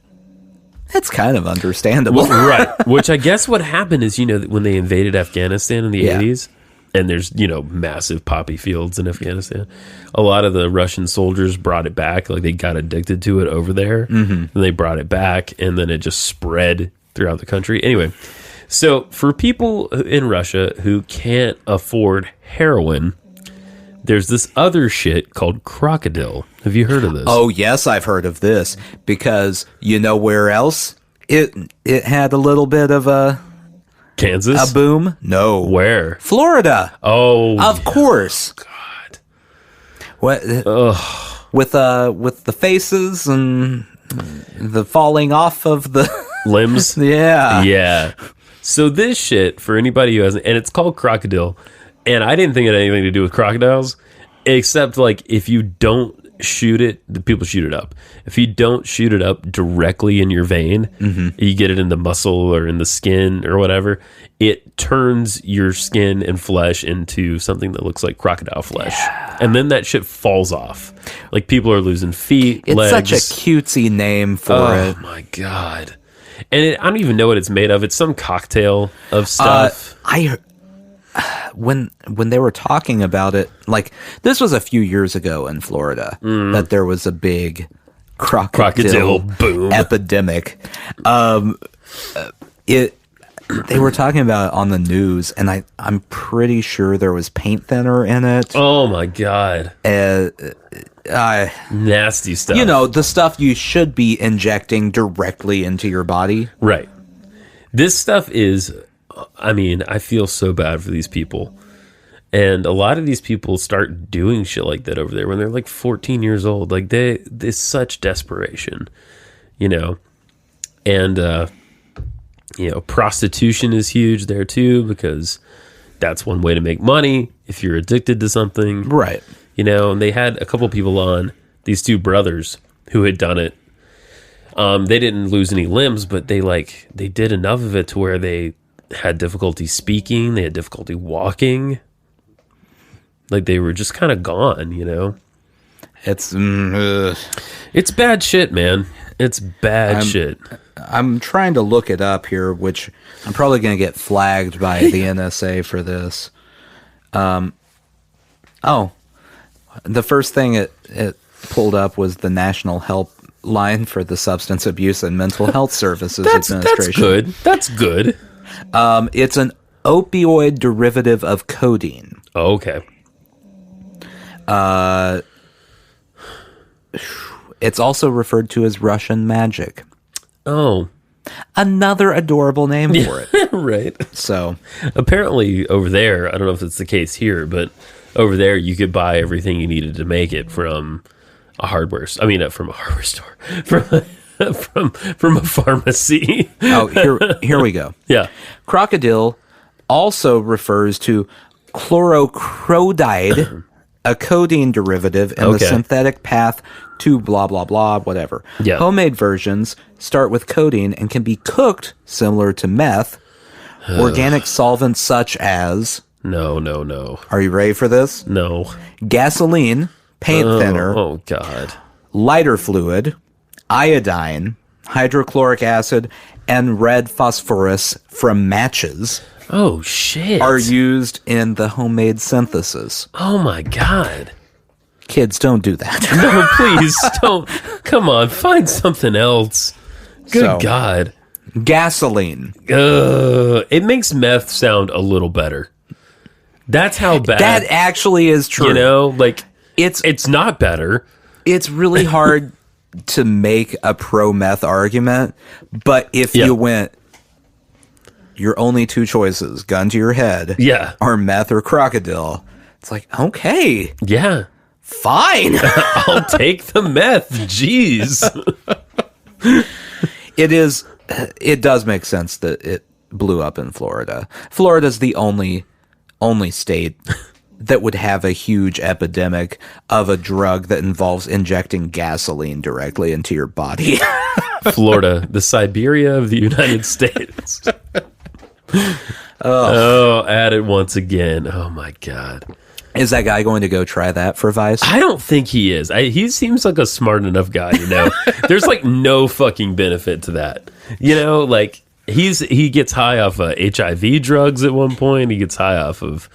it's kind of understandable.
Right. Which I guess what happened is, when they invaded Afghanistan in the 80s, and there's, massive poppy fields in Afghanistan, a lot of the Russian soldiers brought it back. Like, they got addicted to it over there, and they brought it back, and then it just spread throughout the country. Anyway, so for people in Russia who can't afford heroin, there's this other shit called Krokodil. Have you heard of this?
Oh, yes, I've heard of this. Because you know where else it had a little bit of a
Kansas?
A boom? No.
Where?
Florida.
Oh.
Of course.
God.
What? With the faces and the falling off of the
limbs?
Yeah.
Yeah. So this shit, for anybody who hasn't, and it's called Krokodil, and I didn't think it had anything to do with crocodiles, except if you don't shoot it, the people shoot it up. If you don't shoot it up directly in your vein, you get it in the muscle or in the skin or whatever, it turns your skin and flesh into something that looks like crocodile flesh. Yeah. And then that shit falls off. Like, people are losing feet,
it's
legs.
Such a cutesy name for it.
Oh my God. And I don't even know what it's made of. It's some cocktail of stuff.
When they were talking about it, this was a few years ago in Florida, that there was a big crocodile
boom
epidemic. They were talking about it on the news, and I'm pretty sure there was paint thinner in it.
Oh my God. Nasty stuff.
The stuff you should be injecting directly into your body.
Right. This stuff is... I feel so bad for these people. And a lot of these people start doing shit like that over there when they're 14 years old. There's such desperation, And, prostitution is huge there too, because that's one way to make money if you're addicted to something.
Right.
And they had a couple people on, these two brothers who had done it. They didn't lose any limbs, but they did enough of it to where they had difficulty speaking, they had difficulty walking, they were just kind of gone. It's bad shit, man. It's bad shit.
I'm trying to look it up here, which I'm probably going to get flagged by the NSA for this. The first thing it pulled up was the National Helpline for the Substance Abuse and Mental Health Services Administration.
That's good.
It's an opioid derivative of codeine.
Oh, okay.
It's also referred to as Russian magic.
Oh.
Another adorable name for it.
Right.
So,
apparently over there, I don't know if it's the case here, but over there you could buy everything you needed to make it from from a hardware store, from a pharmacy.
Oh, here we go.
Yeah.
Krokodil also refers to chlorocrodide, a codeine derivative in the synthetic path to blah, blah, blah, whatever.
Yeah.
Homemade versions start with codeine and can be cooked similar to meth. Organic solvents such as...
No.
Are you ready for this?
No.
Gasoline, paint thinner.
Oh, God.
Lighter fluid, iodine, hydrochloric acid, and red phosphorus from matches
Oh, shit.
are used in the homemade synthesis.
Oh, my God.
Kids, don't do that.
No, please don't. Come on, find something else. Good God.
Gasoline.
It makes meth sound a little better. That's how bad.
That actually is true.
You know, like,
It's
not better.
It's really hard to make a pro-meth argument, but if you went, your only two choices, gun to your head, are meth or Krokodil, it's like, okay.
Yeah.
Fine.
I'll take the meth. Jeez.
It does make sense that it blew up in Florida. Florida's the only state that would have a huge epidemic of a drug that involves injecting gasoline directly into your body.
Florida, the Siberia of the United States. At it once again. Oh my God.
Is that guy going to go try that for Vice?
I don't think he is. He seems like a smart enough guy, you know. There's like no fucking benefit to that. You know, like he gets high off of HIV drugs at one point. He gets high off of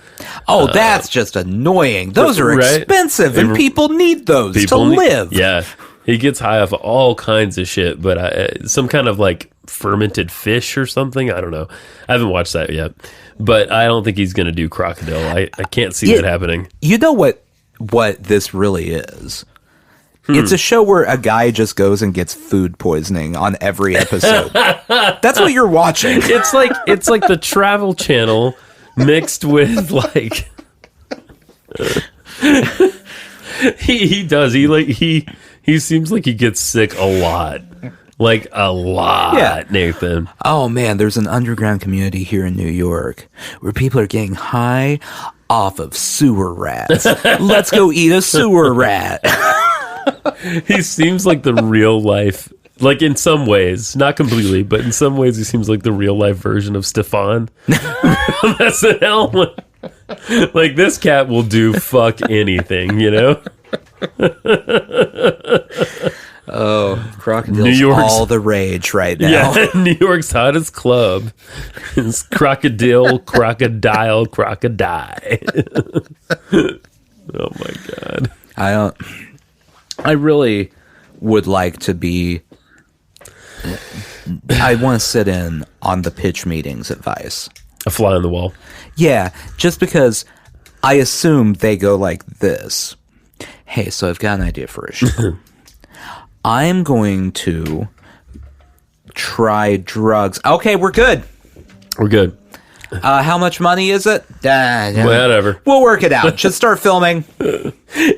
that's just annoying. Those are
right?
expensive and people need those to live.
Yeah. He gets high off of all kinds of shit, but some kind of like fermented fish or something. I don't know. I haven't watched that yet, but I don't think he's going to do Krokodil. I can't see that happening.
You know what this really is? It's a show where a guy just goes and gets food poisoning on every episode. That's what you're watching.
It's like the Travel Channel mixed with like he does. He seems like he gets sick a lot. Like a lot, yeah. Nathan.
Oh man, there's an underground community here in New York where people are getting high off of sewer rats. Let's go eat a sewer rat.
He seems like the real life, like in some ways, not completely, but in some ways he seems like the real life version of Stefan from SNL. Like, this cat will do fuck anything, you know?
Oh, Krokodil's all the rage right now.
Yeah, New York's hottest club is Krokodil, Crocodile, Crocodile. Oh my God.
I really would like to be. I want to sit in on the pitch meetings at Vice.
A fly on the wall.
Yeah, just because I assume they go like this. Hey, so I've got an idea for a show. I'm going to try drugs. Okay, we're good.
We're good.
How much money is it?
Whatever.
We'll work it out. Just start filming.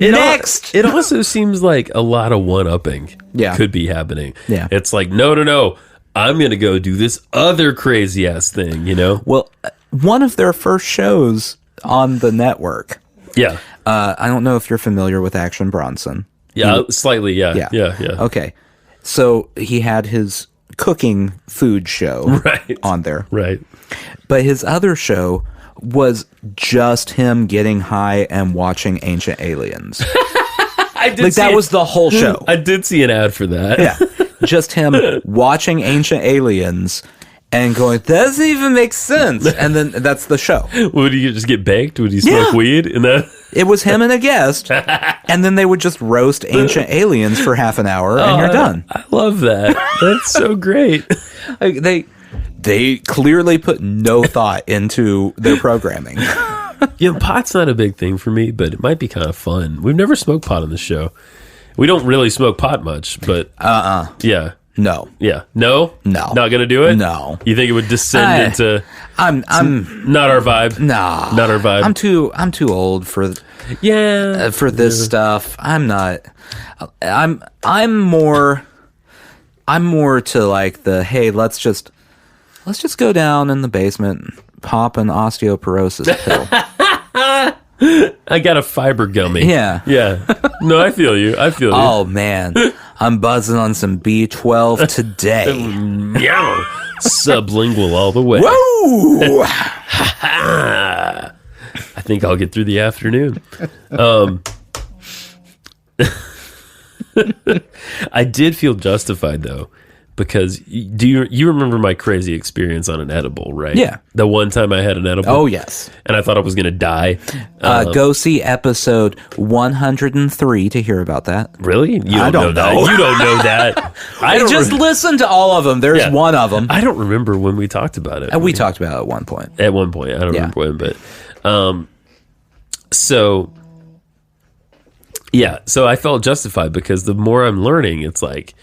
Next.
It also seems like a lot of one-upping could be happening.
Yeah.
It's like, no. I'm going to go do this other crazy-ass thing, you know?
Well, one of their first shows on the network.
Yeah.
I don't know if you're familiar with Action Bronson.
Yeah, slightly, yeah.
Okay. So he had his cooking food show on there.
Right.
But his other show was just him getting high and watching Ancient Aliens. That was the whole show.
I did see an ad for that.
Yeah. Just him watching Ancient Aliens and going, that doesn't even make sense. And then that's the show.
Would he just get baked? Would he smoke weed?
It was him and a guest. And then they would just roast Ancient Aliens for half an hour and you're done.
I love that. That's so great.
They clearly put no thought into their programming.
Yeah, pot's not a big thing for me, but it might be kind of fun. We've never smoked pot on the show. We don't really smoke pot much, but yeah.
No.
Yeah. No?
No.
Not gonna do it?
No.
You think it would descend into
I'm
not our vibe?
No.
Not our vibe.
I'm too old for this stuff. I'm not. I'm more to like the hey, let's just go down in the basement and pop an osteoporosis pill.
I got a fiber gummy.
Yeah.
Yeah. No, I feel you.
Oh man, I'm buzzing on some B12 today.
Meow. Sublingual all the way.
Woo!
I think I'll get through the afternoon. I did feel justified though, because you remember my crazy experience on an edible, right?
Yeah.
The one time I had an edible.
Oh yes.
And I thought I was going to die.
Go see episode 103 to hear about that.
Really? You don't know that. You don't know that.
I just listen to all of them. There's one of them.
I don't remember when we talked about it.
We talked about it at one point.
At one point. I don't remember when, but so I felt justified because the more I'm learning, it's like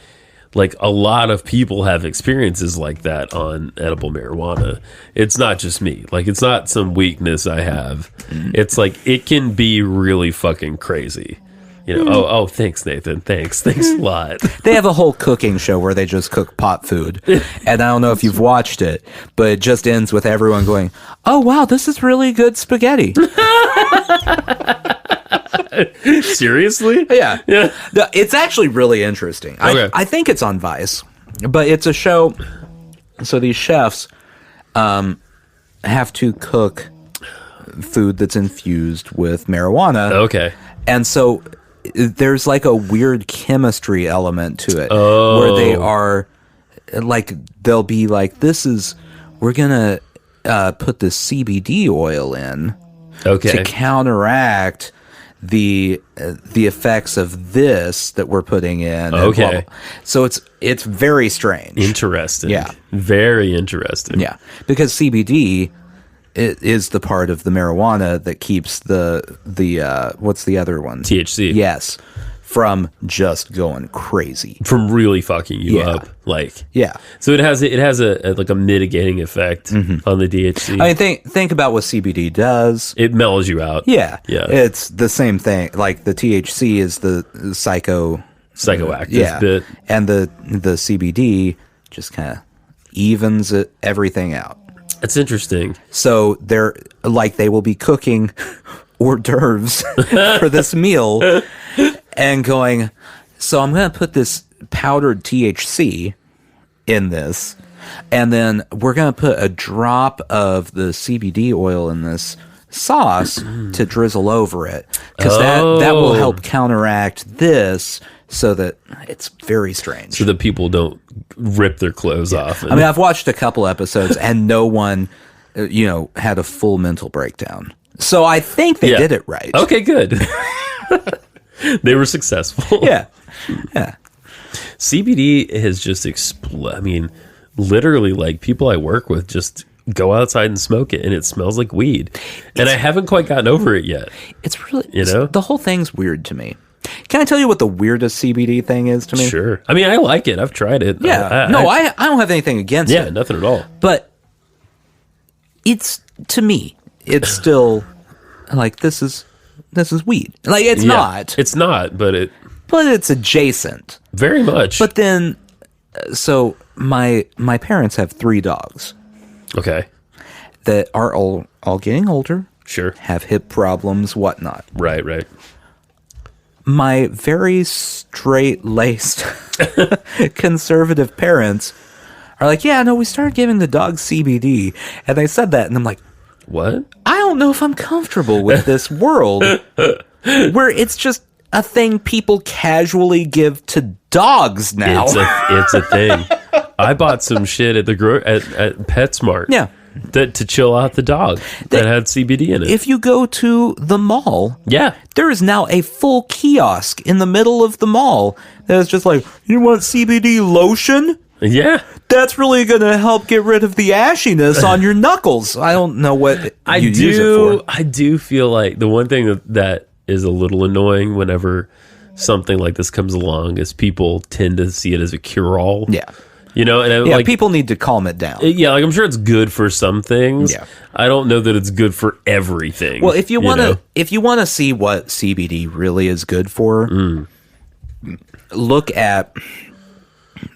a lot of people have experiences like that on edible marijuana. It's not just me. Like, it's not some weakness I have. It's like, it can be really fucking crazy. You know, oh, thanks, Nathan. Thanks a lot.
They have a whole cooking show where they just cook pot food. And I don't know if you've watched it, but it just ends with everyone going, oh, wow, this is really good spaghetti.
Seriously?
Yeah. It's actually really interesting.
Okay.
I think it's on Vice, but it's a show. So these chefs have to cook food that's infused with marijuana.
Okay.
And so there's like a weird chemistry element to it where they are like, they'll be like, we're going to put this CBD oil in to counteract the effects of this that we're putting in.
Okay.
So it's very strange.
Interesting.
Yeah.
Very interesting.
Yeah. Because CBD is the part of the marijuana that keeps the what's the other one?
THC.
Yes. From just going crazy.
From really fucking you up. Like,
yeah.
So it has a like a mitigating effect on the DHC.
I mean, think about what CBD does.
It mellows you out.
Yeah.
Yeah.
It's the same thing. Like the THC is the
psychoactive bit.
And the CBD just kind of evens everything out.
That's interesting.
So they will be cooking hors d'oeuvres for this meal and going, so I'm going to put this powdered THC in this, and then we're going to put a drop of the CBD oil in this sauce to drizzle over it, because that will help counteract this, so that it's very strange.
So that people don't rip their clothes off.
I mean, I've watched a couple episodes and no one, had a full mental breakdown. So I think they did it right.
Okay, good. They were successful.
Yeah.
CBD has just exploded. I mean, literally, like, people I work with just go outside and smoke it, and it smells like weed. And I haven't quite gotten over it yet.
It's really, the whole thing's weird to me. Can I tell you what the weirdest CBD thing is to me?
Sure. I mean, I like it. I've tried it.
Yeah. I don't have anything against it.
Yeah, nothing at all.
But to me, it's still like, this is weed. Like, it's not.
It's not, but
it's adjacent.
Very much.
But then, so my parents have 3 dogs.
Okay.
That are all getting older.
Sure.
Have hip problems, whatnot.
Right.
My very straight-laced conservative parents are like, yeah, no, we started giving the dogs CBD. And they said that, and I'm like,
what?
I don't know if I'm comfortable with this world where it's just a thing people casually give to dogs now.
It's a thing. I bought some shit at at PetSmart.
Yeah.
To chill out the dog that had CBD in it.
If you go to the mall,
yeah,
there is now a full kiosk in the middle of the mall that is just like, you want CBD lotion?
Yeah.
That's really going to help get rid of the ashiness on your knuckles. I don't know what you use it for.
I do feel like the one thing that is a little annoying whenever something like this comes along is people tend to see it as a cure-all.
Yeah.
You know, and
Yeah, people need to calm it down.
Yeah, like I'm sure it's good for some things.
Yeah.
I don't know that it's good for everything.
Well, if you want to see what CBD really is good for, look at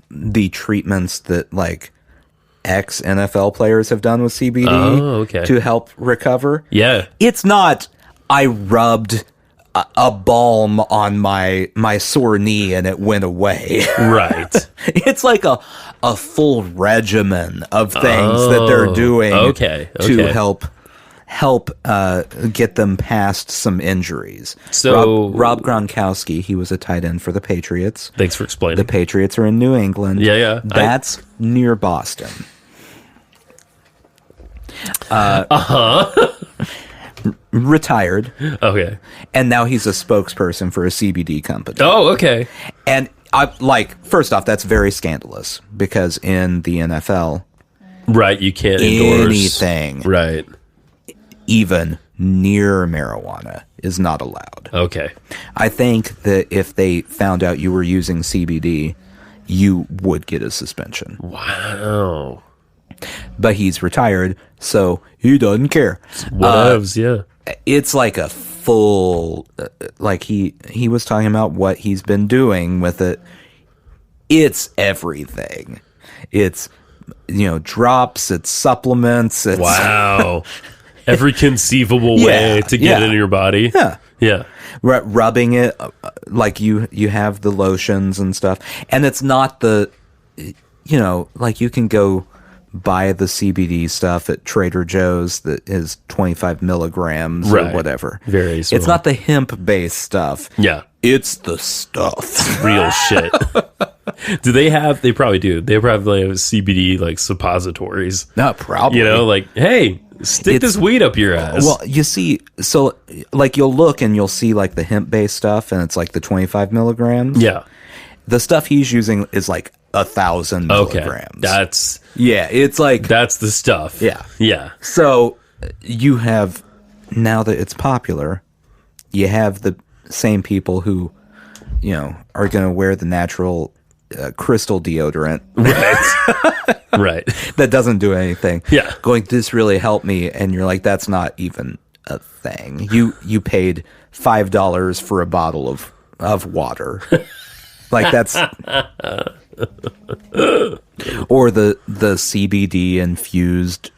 the treatments that like ex-NFL players have done with CBD to help recover.
Yeah.
It's not I rubbed a balm on my sore knee and it went away.
Right.
It's like a full regimen of things that they're doing to help get them past some injuries.
So
Rob Gronkowski, he was a tight end for the Patriots.
Thanks for explaining.
The Patriots are in New England.
Yeah.
That's near Boston. Retired.
Okay.
And now he's a spokesperson for a CBD company.
Oh, okay.
And first off, that's very scandalous because in the NFL,
right, you can't endorse
anything,
right,
even near marijuana is not allowed.
Okay.
I think that if they found out you were using CBD, you would get a suspension.
Wow.
But he's retired, so he doesn't care.
Whatevs, yeah.
It's like a full, like he was talking about what he's been doing with it. It's everything. It's, drops, it's supplements. It's,
wow. Every conceivable way to get it in your body.
Yeah.
Yeah.
Rubbing it, like you have the lotions and stuff. And it's not the, like you can go buy the CBD stuff at Trader Joe's that is 25 milligrams or whatever.
Very small.
It's not the hemp-based stuff.
Yeah.
It's the stuff.
Real shit. They probably do. They probably have CBD, like, suppositories.
No, probably.
Like, hey, stick this weed up your ass.
Well, you see, so, like, you'll look and you'll see, like, the hemp-based stuff, and it's, like, the 25 milligrams.
Yeah.
The stuff he's using is, like, 1,000 milligrams. It's like...
That's the stuff.
Yeah.
Yeah.
So, you have, now that it's popular, you have the same people who, are going to wear the natural crystal deodorant.
Right. Right.
That doesn't do anything.
Yeah.
Going, this really helped me. And you're like, that's not even a thing. You paid $5 for a bottle of water. Like that's... or the CBD infused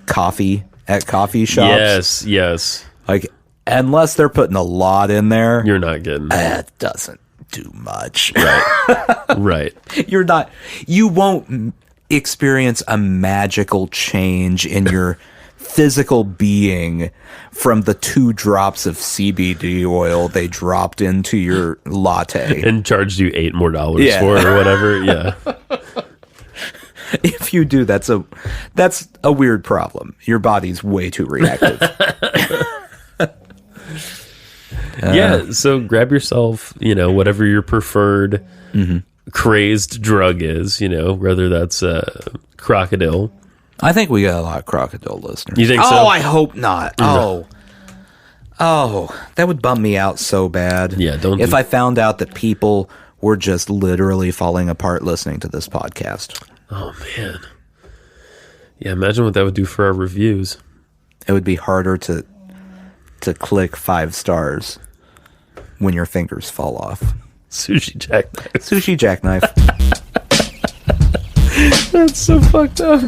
coffee at coffee shops.
Yes.
Like, unless they're putting a lot in there,
you're not getting
that doesn't do much.
Right. Right.
You won't experience a magical change in your physical being from the 2 drops of CBD oil they dropped into your latte
and charged you $8 more for or whatever. Yeah.
If you do, that's a weird problem. Your body's way too reactive.
So grab yourself, whatever your preferred crazed drug is, whether that's Krokodil.
I think we got a lot of Krokodil listeners.
You think so?
Oh, I hope not. Oh, that would bum me out so bad.
Yeah,
if I found out that people were just literally falling apart listening to this podcast.
Oh, man. Yeah, imagine what that would do for our reviews.
It would be harder to click 5 stars when your fingers fall off.
Sushi jackknife.
Sushi jackknife.
That's so fucked up.